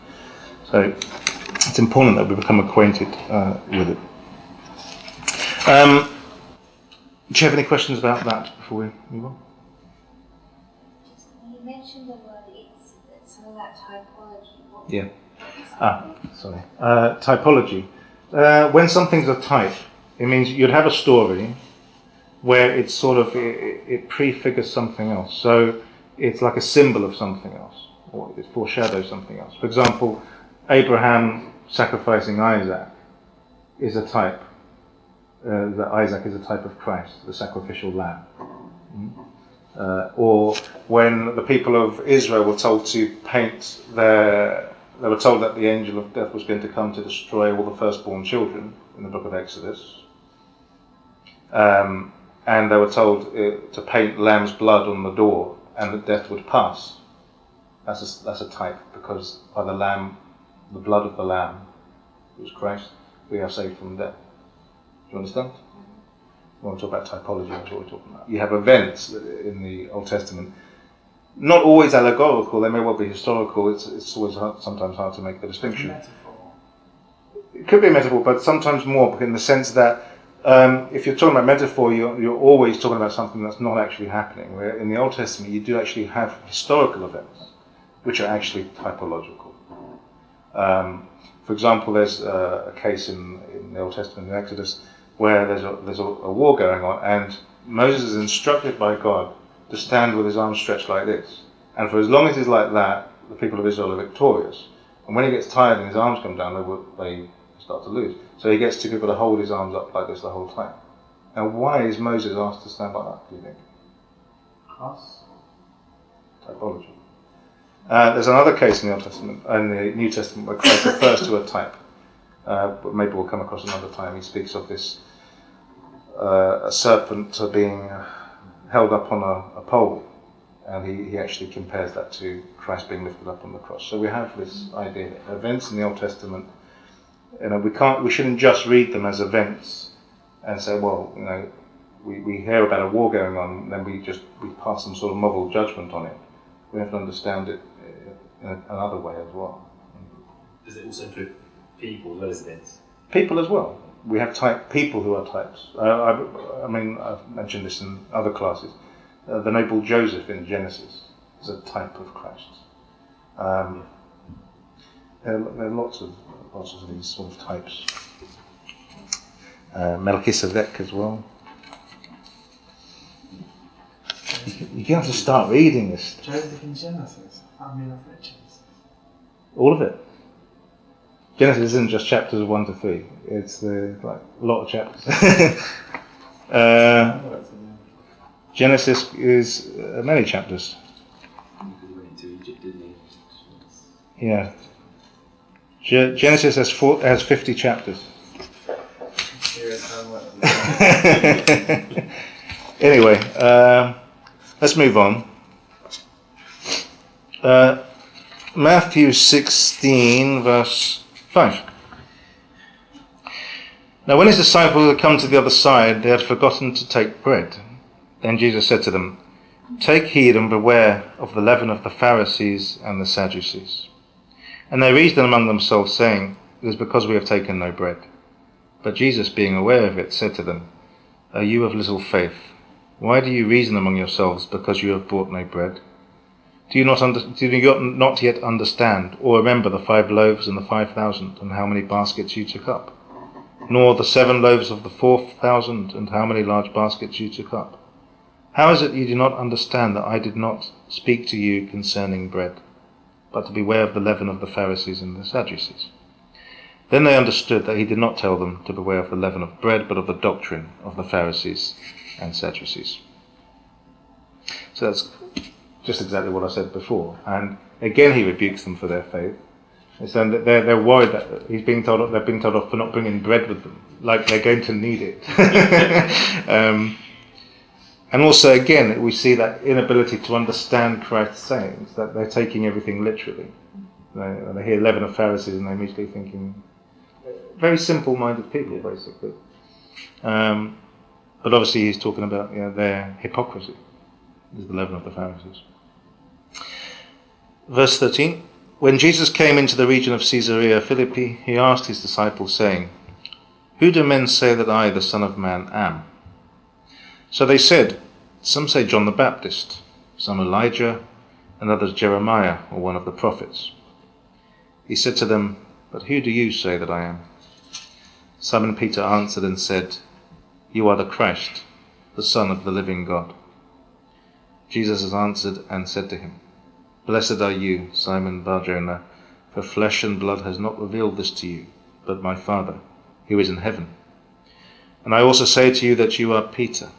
A: So it's important that we become acquainted with it. Do you have any questions about that before we move on?
C: You mentioned the word, it's some of that typology.
A: Yeah. Typology. When something's a type, it means you'd have a story where it's sort of, it prefigures something else. So it's like a symbol of something else, or it foreshadows something else. For example, Abraham sacrificing Isaac is a type. That Isaac is a type of Christ, the sacrificial lamb. Or when the people of Israel were told to paint they were told that the angel of death was going to come to destroy all the firstborn children in the book of Exodus. And they were told to paint lamb's blood on the door and that death would pass. That's a type, because by the blood of the lamb, who is Christ, we are saved from death. Do you understand? When we talk about typology, that's what we're talking about. You have events in the Old Testament, not always allegorical, they may well be historical. It's always sometimes hard to make the distinction.
B: Metaphor.
A: It could be a metaphor, but sometimes more, in the sense that if you're talking about metaphor, you're always talking about something that's not actually happening. Where in the Old Testament, you do actually have historical events, which are actually typological. For example, there's a case in the Old Testament, in Exodus, where there's a war going on, and Moses is instructed by God to stand with his arms stretched like this. And for as long as he's like that, the people of Israel are victorious. And when he gets tired and his arms come down, they start to lose. So he gets two people to hold his arms up like this the whole time. Now, why is Moses asked to stand like that, do you think?
B: Cross.
A: Typology. There's another case in the Old Testament, in the New Testament, where Christ refers to a type. But maybe we'll come across another time. He speaks of this a serpent being held up on a pole, and he actually compares that to Christ being lifted up on the cross. So we have this idea that events in the Old Testament, we shouldn't just read them as events and say, well, we hear about a war going on, and then we pass some sort of moral judgment on it. We have to understand it in another way as well.
D: Does it also include people as well as events?
A: People as well. We have people who are types. I mean, I've mentioned this in other classes. The noble Joseph in Genesis is a type of Christ. There are lots of these sort of types. Melchizedek as well. You have to start reading this.
B: Joseph in Genesis, family of riches.
A: All of it. Genesis isn't just chapters 1 to 3. It's a lot of chapters. Genesis is many chapters.
D: Because he went into Egypt, didn't he?
A: Yeah. Genesis has 50 chapters. Anyway, let's move on. Matthew 16, verse 5. Now when his disciples had come to the other side, they had forgotten to take bread. Then Jesus said to them, "Take heed and beware of the leaven of the Pharisees and the Sadducees." And they reasoned among themselves, saying, "It is because we have taken no bread." But Jesus, being aware of it, said to them, "Are you of little faith? Why do you reason among yourselves because you have brought no bread? Do you not yet understand or remember the 5 loaves and the 5,000 and how many baskets you took up? Nor the 7 loaves of the 4,000 and how many large baskets you took up? How is it you do not understand that I did not speak to you concerning bread, but to beware of the leaven of the Pharisees and the Sadducees?" Then they understood that he did not tell them to beware of the leaven of bread, but of the doctrine of the Pharisees and Sadducees. So that's just exactly what I said before. And again he rebukes them for their faith. So they're worried that they're being told off for not bringing bread with them, like they're going to need it. And also, again, we see that inability to understand Christ's sayings, that they're taking everything literally. They hear leaven of Pharisees and they're immediately thinking, very simple-minded people, basically. But obviously he's talking about their hypocrisy, is the leaven of the Pharisees. Verse 13, when Jesus came into the region of Caesarea Philippi, he asked his disciples, saying, "Who do men say that I, the Son of Man, am?" So they said, "Some say John the Baptist, some Elijah, and others Jeremiah or one of the prophets." He said to them, "But who do you say that I am?" Simon Peter answered and said, "You are the Christ, the Son of the living God." Jesus answered and said to him, "Blessed are you, Simon Bar-Jonah, for flesh and blood has not revealed this to you, but my Father, who is in heaven. And I also say to you that you are Peter,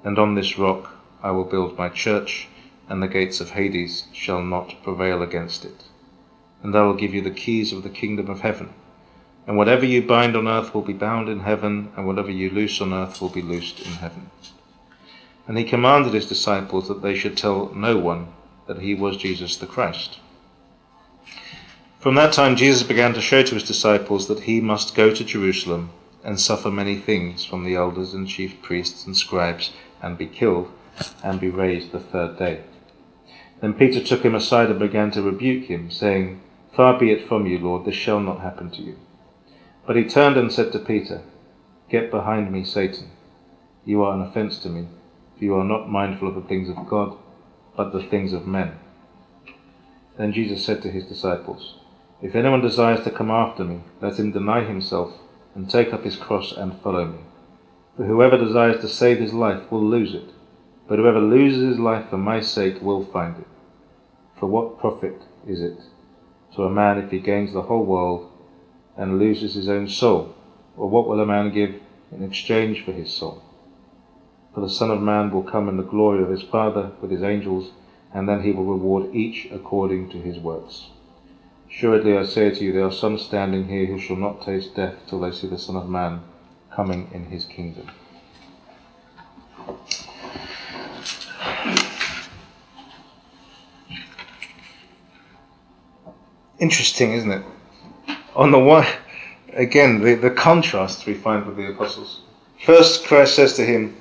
A: and on this rock I will build my church, and the gates of Hades shall not prevail against it. And I will give you the keys of the kingdom of heaven. And whatever you bind on earth will be bound in heaven, and whatever you loose on earth will be loosed in heaven. And he commanded his disciples that they should tell no one that he was Jesus the Christ. From that time Jesus began to show to his disciples that he must go to Jerusalem and suffer many things from the elders and chief priests and scribes, and be killed, and be raised the third day. Then Peter took him aside and began to rebuke him, saying, Far be it from you, Lord, this shall not happen to you. But he turned and said to Peter, Get behind me, Satan. You are an offence to me, for you are not mindful of the things of God, but the things of men. Then Jesus said to his disciples, If anyone desires to come after me, let him deny himself, and take up his cross and follow me. For whoever desires to save his life will lose it, but whoever loses his life for my sake will find it. For what profit is it to a man if he gains the whole world and loses his own soul? Or what will a man give in exchange for his soul? For the Son of Man will come in the glory of his Father with his angels, and then he will reward each according to his works. Assuredly I say to you, there are some standing here who shall not taste death till they see the Son of Man coming in his kingdom. Interesting, isn't it? On the one, again, the contrast we find with the apostles. First, Christ says to him,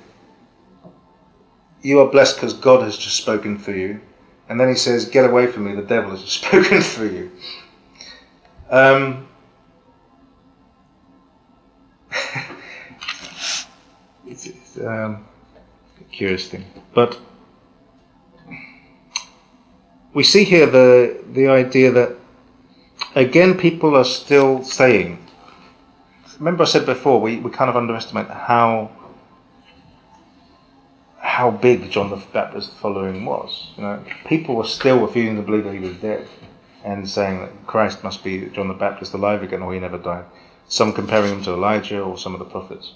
A: You are blessed because God has just spoken through you. And then he says, Get away from me, the devil has just spoken through you. It's a curious thing. But we see here the idea that, again, people are still saying, remember I said before, we kind of underestimate how big John the Baptist's following was. You know, people were still refusing to believe that he was dead, and saying that Christ must be John the Baptist alive again, or he never died. Some comparing him to Elijah or some of the prophets.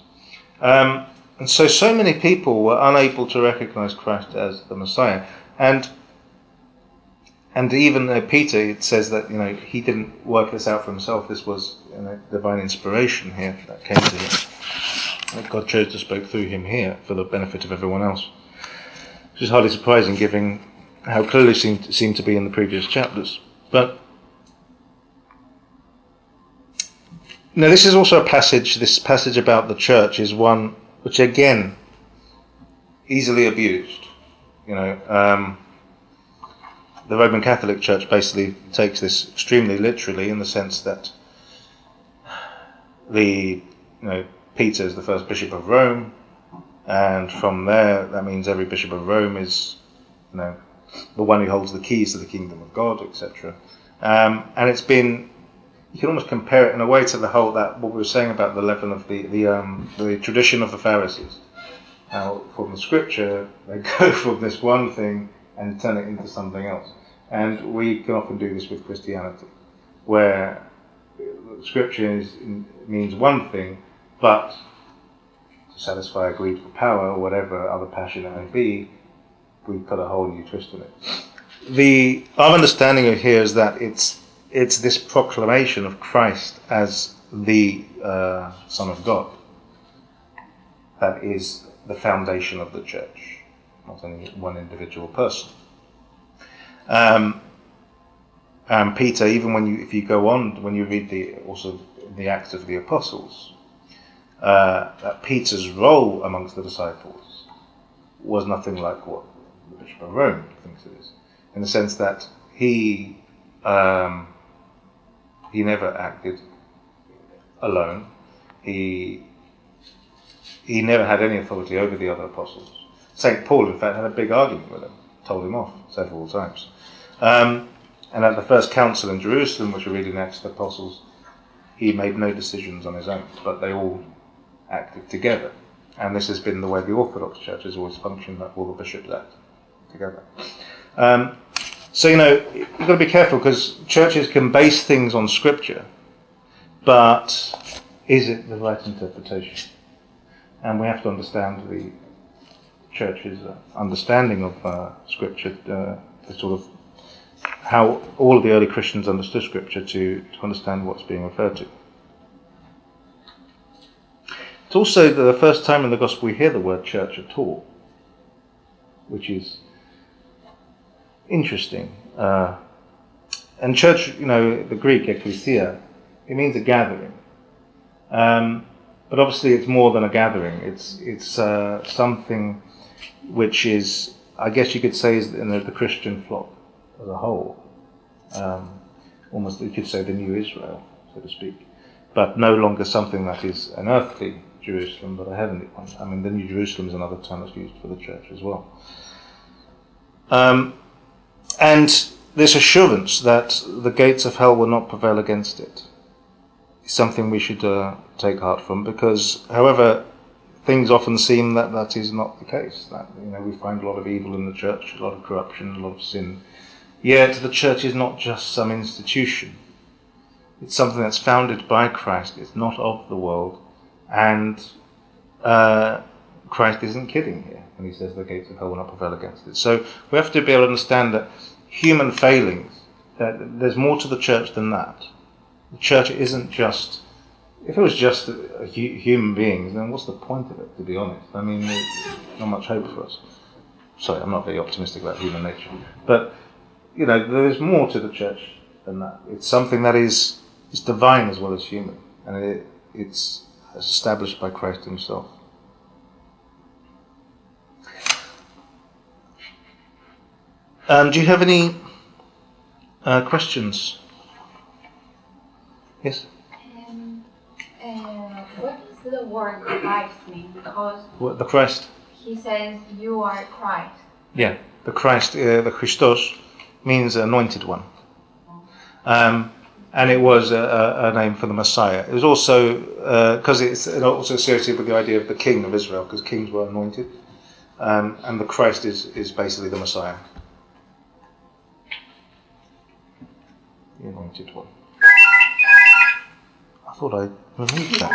A: And so many people were unable to recognize Christ as the Messiah. And even Peter, it says that he didn't work this out for himself. This was divine inspiration here that came to him. That God chose to speak through him here for the benefit of everyone else, which is hardly surprising, given how clearly seemed to be in the previous chapters. But this is also a passage. This passage about the church is one which, again, easily abused. The Roman Catholic Church basically takes this extremely literally, in the sense that Peter is the first bishop of Rome, and from there that means every bishop of Rome is the one who holds the keys to the kingdom of God, etc. And it's been, you can almost compare it in a way to what we were saying about the leaven of the tradition of the Pharisees. Now, from the scripture, they go from this one thing and turn it into something else. And we can often do this with Christianity, where scripture means one thing, but to satisfy a greed for power or whatever other passion it may be, we put a whole new twist on it. Our understanding of here is that it's this proclamation of Christ as the Son of God that is the foundation of the church, not any one individual person. And Peter, even if you go on, when you read the Acts of the Apostles, that Peter's role amongst the disciples was nothing like what the Bishop of Rome thinks it is, in the sense that he never acted alone. He never had any authority over the other apostles. St. Paul, in fact, had a big argument with him, told him off several times. And at the first council in Jerusalem, which we read in Acts of the Apostles, he made no decisions on his own, but they all acted together. And this has been the way the Orthodox Church has always functioned, that all the bishops act together. So, you've got to be careful, because churches can base things on Scripture, but is it the right interpretation? And we have to understand Church's understanding of Scripture, the sort of how all of the early Christians understood Scripture to understand what's being referred to. It's also the first time in the Gospel we hear the word church at all, which is interesting. And church, the Greek ekklesia, it means a gathering. But obviously it's more than a gathering. It's something which is, I guess you could say, is the Christian flock as a whole. Almost you could say the new Israel, so to speak. But no longer something that is an earthly Jerusalem, but a heavenly one. I mean, the New Jerusalem is another term that's used for the church as well. And this assurance that the gates of hell will not prevail against it is something we should take heart from, because however things often seem that is not the case. That we find a lot of evil in the church, a lot of corruption, a lot of sin. Yet the church is not just some institution. It's something that's founded by Christ. It's not of the world. And Christ isn't kidding here when he says the gates of hell will not prevail against it. So we have to be able to understand that human failings, that there's more to the church than that. The church isn't just, if it was just human beings, then what's the point of it, to be honest? I mean, there's not much hope for us. Sorry, I'm not very optimistic about human nature. But, there's more to the church than that. It's something that is divine as well as human. And it's established by Christ himself. Do you have any questions? Yes?
C: What does the word Christ mean? Because
A: What, the Christ?
C: he says you are Christ.
A: Yeah, the Christ, the Christos, means anointed one. And it was a name for the Messiah. It was also, because it's also associated with the idea of the King of Israel, because kings were anointed. And the Christ is basically the Messiah. The anointed one. I thought I removed that.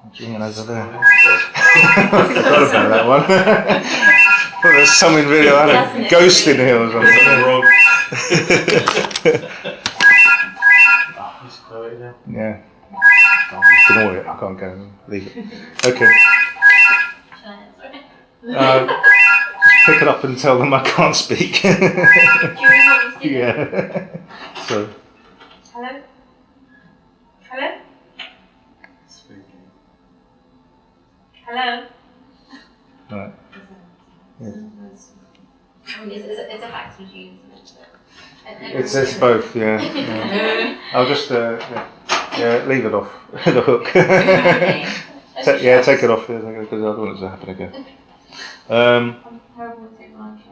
A: What's ringing over there? I forgot about that one. I thought there's something really, I had a ghost in here or something. Yeah. I'll just ignore it. I can't go. Leave it. Okay. Just pick it up and tell them I can't speak. Yeah. So.
C: Hello? Hello?
D: Speaking.
C: Hello?
A: Right. Yes.
C: I mean, it's a fax machine.
A: It's both, yeah. I'll just leave it off the hook. Take it off because I don't want it to happen again.
E: I'm terrible with technology.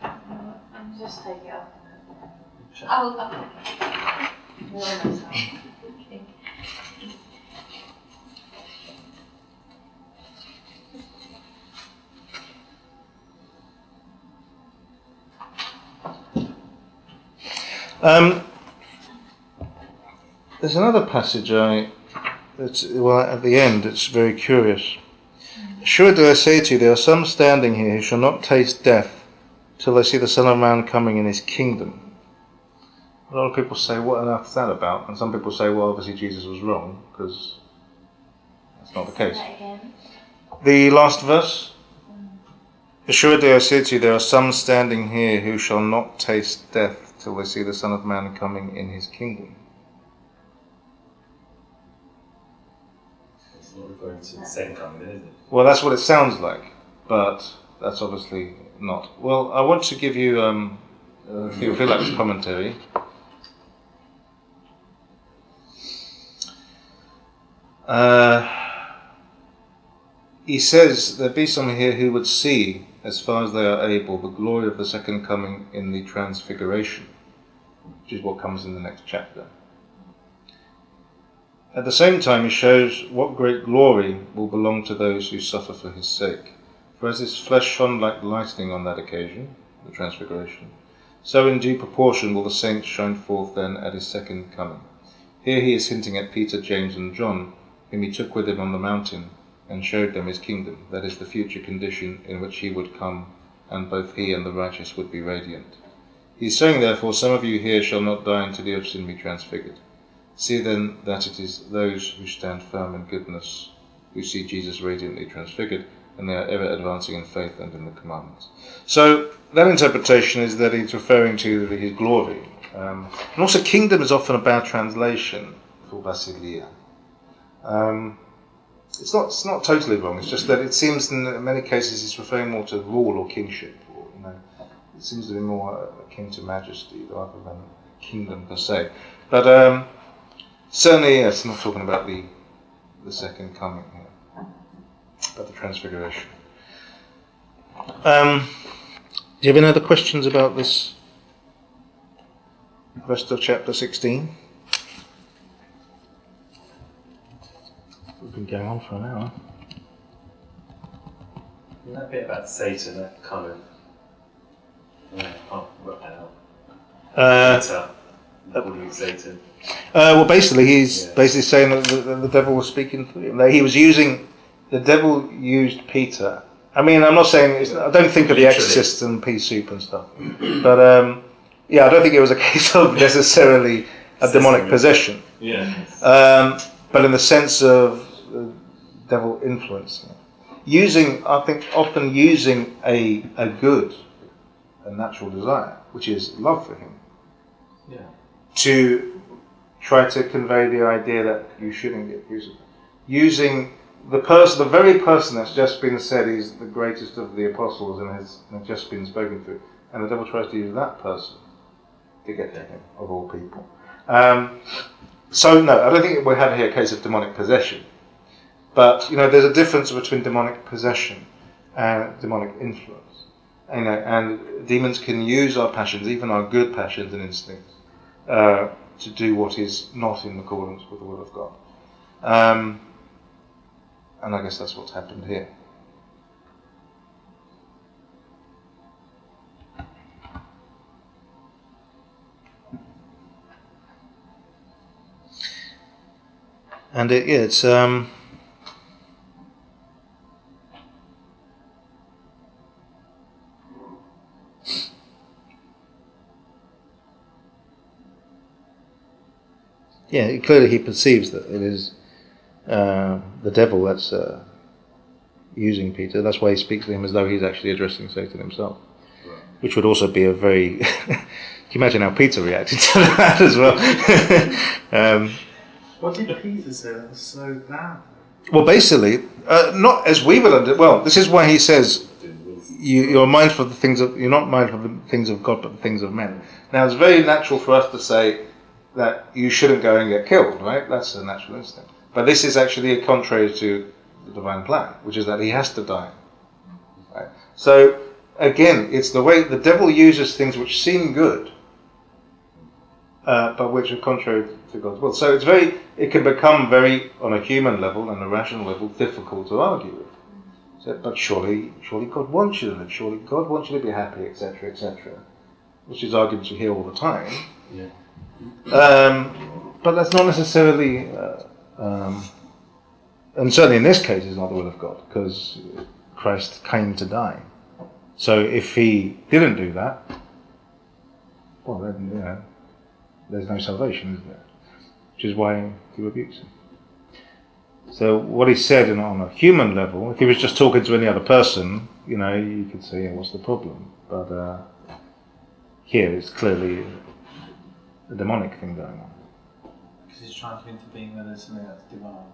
E: I'm just take it off.
C: Oh, okay.
A: There's another passage at the end, it's very curious. Surely I say to you, there are some standing here who shall not taste death till they see the Son of Man coming in his kingdom. A lot of people say, what on earth is that about? And some people say, well, obviously Jesus was wrong, because that's not the case. The last verse. Assuredly I say to you, there are some standing here who shall not taste death till they see the Son of Man coming in his kingdom.
D: It's not referring to the second coming, is it?
A: Well, that's what it sounds like, but that's obviously not. Well, I want to give you Philip's commentary. He says, there be some here who would see, as far as they are able, the glory of the second coming in the transfiguration, which is what comes in the next chapter. At the same time, he shows what great glory will belong to those who suffer for his sake. For as his flesh shone like lightning on that occasion, the transfiguration, so in due proportion will the saints shine forth then at his second coming. Here he is hinting at Peter, James and John, whom he took with him on the mountain, and showed them his kingdom, that is, the future condition in which he would come, and both he and the righteous would be radiant. He is saying, therefore, some of you here shall not die until you have seen me transfigured. See then that it is those who stand firm in goodness who see Jesus radiantly transfigured, and they are ever advancing in faith and in the commandments. So that interpretation is that he's referring to his glory. And also kingdom is often a bad translation for Vassilios. It's not totally wrong, it's just that it seems in many cases he's referring more to rule or kingship, or it seems to be more akin to majesty rather than kingdom per se. But certainly, yes, not talking about the second coming here, about the transfiguration. Do you have any other questions about this rest of chapter 16? We've been going on for an hour.
D: That bit about Satan, that kind of... I can't work that out. Satan.
A: Well, basically, he's basically saying that the devil was speaking through him. That he was using... The devil used Peter. I mean, I'm not saying... I don't think of the Exorcist and pea soup and stuff. But, I don't think it was a case of necessarily a demonic possession. But in the sense of devil influence. Often using a good, a natural desire, which is love for him, to try to convey the idea that you shouldn't get used. Using the very person that's just been said is the greatest of the apostles and has just been spoken to, and the devil tries to use that person to get to him, of all people. So no, I don't think we have here a case of demonic possession. But there's a difference between demonic possession and demonic influence. And demons can use our passions, even our good passions and instincts, to do what is not in accordance with the will of God. And I guess that's what's happened here. And it's clearly he perceives that it is the devil that's using Peter. That's why he speaks to him as though he's actually addressing Satan himself, which would also be a very... Can you imagine how Peter reacted to that as well?
B: What did Peter say that was so bad?
A: Well, basically, not as we would understand. Well, this is why he says you're mindful of the things of... You're not mindful of the things of God, but the things of men. Now, it's very natural for us to say that you shouldn't go and get killed, right? That's a natural instinct. But this is actually contrary to the divine plan, which is that he has to die. Right? So, again, it's the way the devil uses things which seem good, but which are contrary to God's will. So it can become very, on a human level and a rational level, difficult to argue with. So, but surely God wants you to live. Surely God wants you to be happy, etc., etc. Which is arguments you hear all the time. But that's not necessarily, and certainly in this case, is not the will of God, because Christ came to die. So if he didn't do that, well, then there's no salvation, is there? Which is why he rebukes him. So what he said on a human level, if he was just talking to any other person, you could say, what's the problem? But here it's clearly a demonic thing going on.
B: Because he's trying to intervene when there's something that's divine.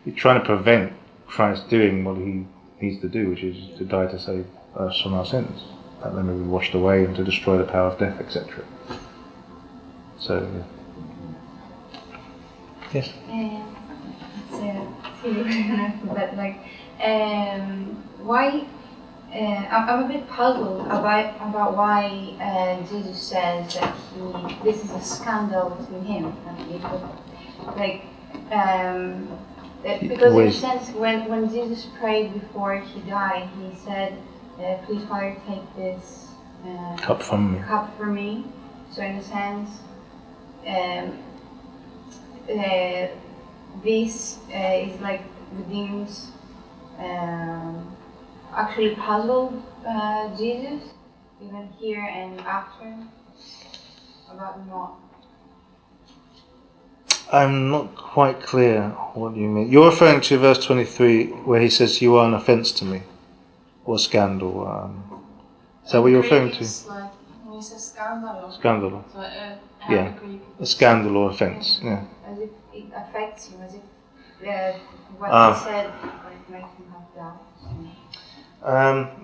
A: He's trying to prevent Christ doing what he needs to do, which is to die to save us from our sins, that they may be washed away, and to destroy the power of death, etc. So, yes.
C: But why? I'm a bit puzzled about why Jesus says that this is a scandal to him. Because in a sense, when Jesus prayed before he died, he said, "Please, Father, take this
A: cup from
C: me." So in a sense, this is like redeems actually puzzled Jesus, even here and after, about not.
A: I'm not quite clear what you mean. You're referring to verse 23 where he says, "You are an offence to me," or scandal. Is that what you're referring to?
E: It's like, when he says scandal.
A: Scandal.
E: So,
A: Yeah. A scandal or offence. Yeah.
C: As if it affects him, as if what he said makes him have doubts.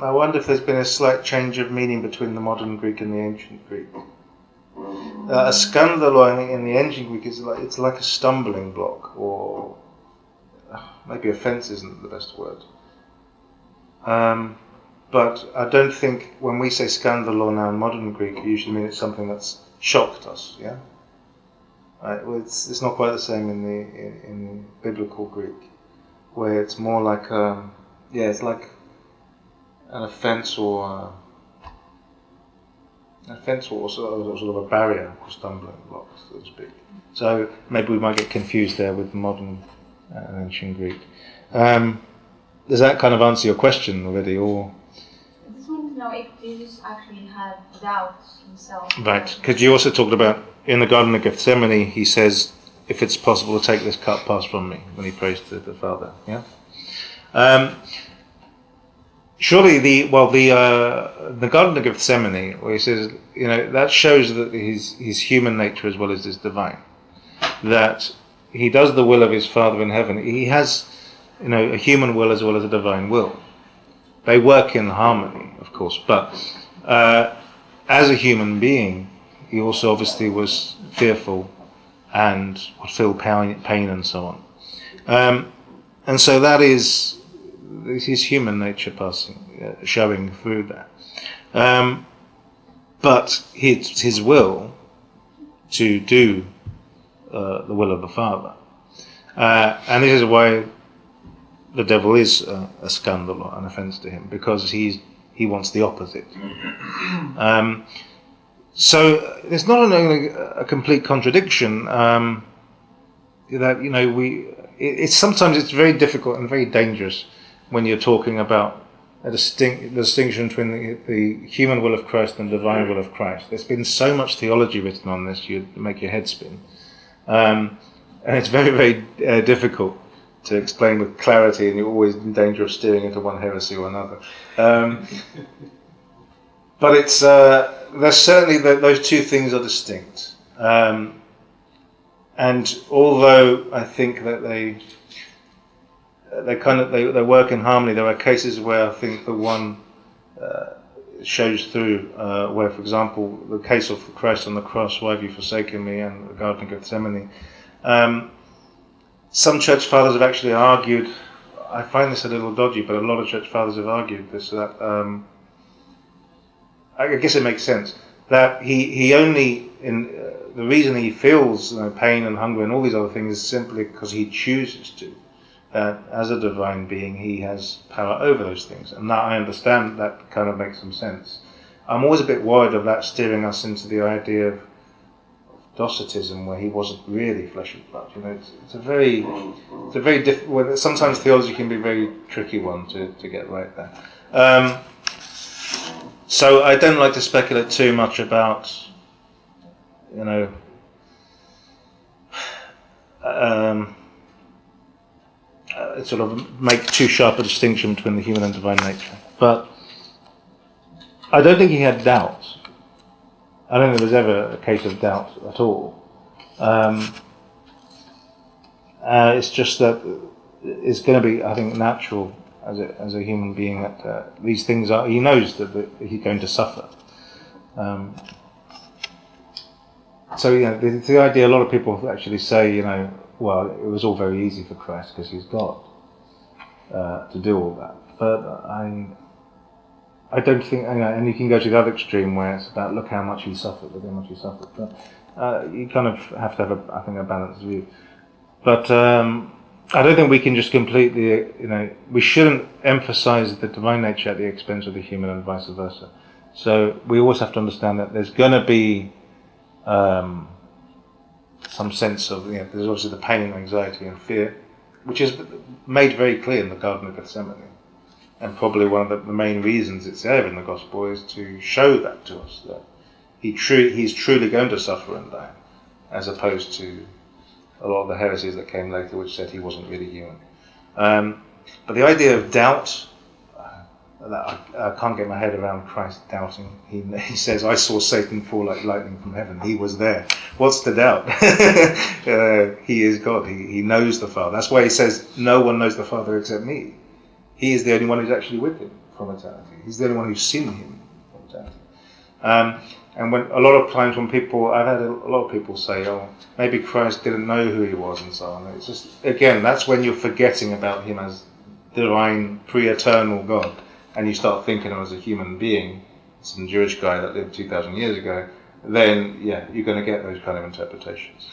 A: I wonder if there's been a slight change of meaning between the modern Greek and the ancient Greek. A scandal in the ancient Greek is it's like a stumbling block, or maybe offence isn't the best word. But I don't think when we say scandal now in modern Greek, we usually mean it's something that's shocked us. Yeah. Well, it's not quite the same in biblical Greek, where it's more like it's like an offence or sort of a barrier or stumbling block, so to speak. So maybe we might get confused there with the modern and ancient Greek. Does that kind of answer your question already, or?
C: I just want to know if Jesus actually had doubts himself.
A: Right, because you also talked about in the Garden of Gethsemane, he says, "If it's possible to take this cup, pass from me," when he prays to the Father. Yeah. Surely the Garden of Gethsemane, where he says, that shows that his human nature as well as his divine, that he does the will of his Father in heaven. He has, a human will as well as a divine will. They work in harmony, of course, but as a human being, he also obviously was fearful and would feel pain and so on. And so that is his human nature showing through that. But his will to do the will of the Father. And this is why the devil is a scandal or an offence to him, because he wants the opposite. So it's not a complete contradiction. Sometimes it's very difficult and very dangerous when you're talking about the distinction between the human will of Christ and the divine will of Christ. There's been so much theology written on this, you'd make your head spin. And it's very, very difficult to explain with clarity, and you're always in danger of steering into one heresy or another. But it's there's certainly those two things are distinct. And although I think that they work in harmony, there are cases where I think the one shows through, where, for example, the case of Christ on the cross, "Why have you forsaken me?" and the Garden of Gethsemane. Some church fathers have actually argued, I find this a little dodgy, but a lot of church fathers have argued this, that I guess it makes sense, that he only, the reason he feels pain and hunger and all these other things is simply because he chooses to. As a divine being, he has power over those things. And that, I understand, that kind of makes some sense. I'm always a bit worried of that steering us into the idea of Docetism, where he wasn't really flesh and blood. It's a very difficult. Sometimes theology can be a very tricky one to get right there. So I don't like to speculate too much about, sort of make too sharp a distinction between the human and divine nature. But I don't think he had doubts. I don't think there was ever a case of doubt at all. It's just that it's going to be, I think, natural as a human being that these things are. He knows that he's going to suffer. So the idea. A lot of people actually say, well, it was all very easy for Christ because he's God to do all that. But I don't think, and you can go to the other extreme where it's about look how much he suffered, look how much he suffered. But you kind of have to have a balanced view. But I don't think we can just completely, we shouldn't emphasize the divine nature at the expense of the human and vice versa. So we always have to understand that there's going to be some sense of, there's obviously the pain and anxiety and fear which is made very clear in the Garden of Gethsemane. And probably one of the main reasons it's there in the Gospel is to show that to us, that he's truly going to suffer and die, as opposed to a lot of the heresies that came later which said he wasn't really human. But the idea of doubt, I can't get my head around Christ doubting. He says, I saw Satan fall like lightning from heaven. He was there. What's the doubt? He is God. He knows the Father. That's why he says, no one knows the Father except me. He is the only one who's actually with him from eternity. He's the only one who's seen him from eternity. And when a lot of times when I've had a lot of people say, oh, maybe Christ didn't know who he was and so on. It's just, again, that's when you're forgetting about him as divine, pre-eternal God, and you start thinking of him as a human being, some Jewish guy that lived 2,000 years ago, then, yeah, you're going to get those kind of interpretations.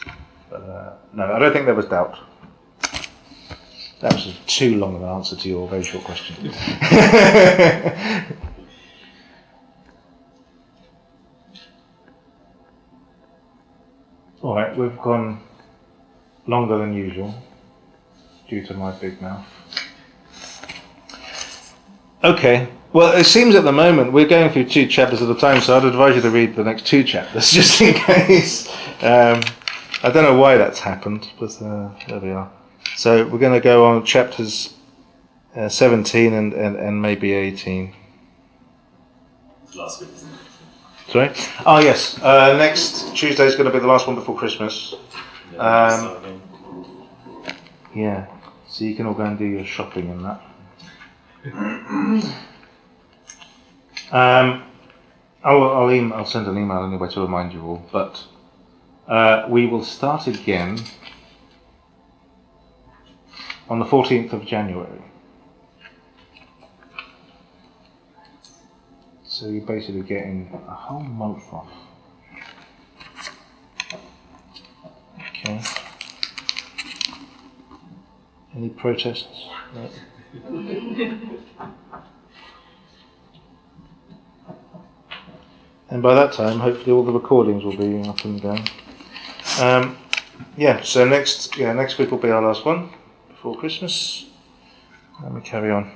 A: But no, I don't think there was doubt. That was too long of an answer to your very short question. All right, we've gone longer than usual due to my big mouth. Okay, well, it seems at the moment we're going through 2 chapters at a time, so I'd advise you to read the next 2 chapters just in case. I don't know why that's happened, but there we are. So we're going to go on chapters 17 and maybe 18.
D: Last week, isn't it?
A: Sorry? Oh, yes. Next Tuesday is going to be the last one before Christmas. Yeah. So you can all go and do your shopping and that. I'll send an email anyway to remind you all. But we will start again on the 14th of January. So you're basically getting a whole month off. Okay. Any protests? No. And by that time, hopefully all the recordings will be up and going. So next week will be our last one before Christmas. Let me carry on.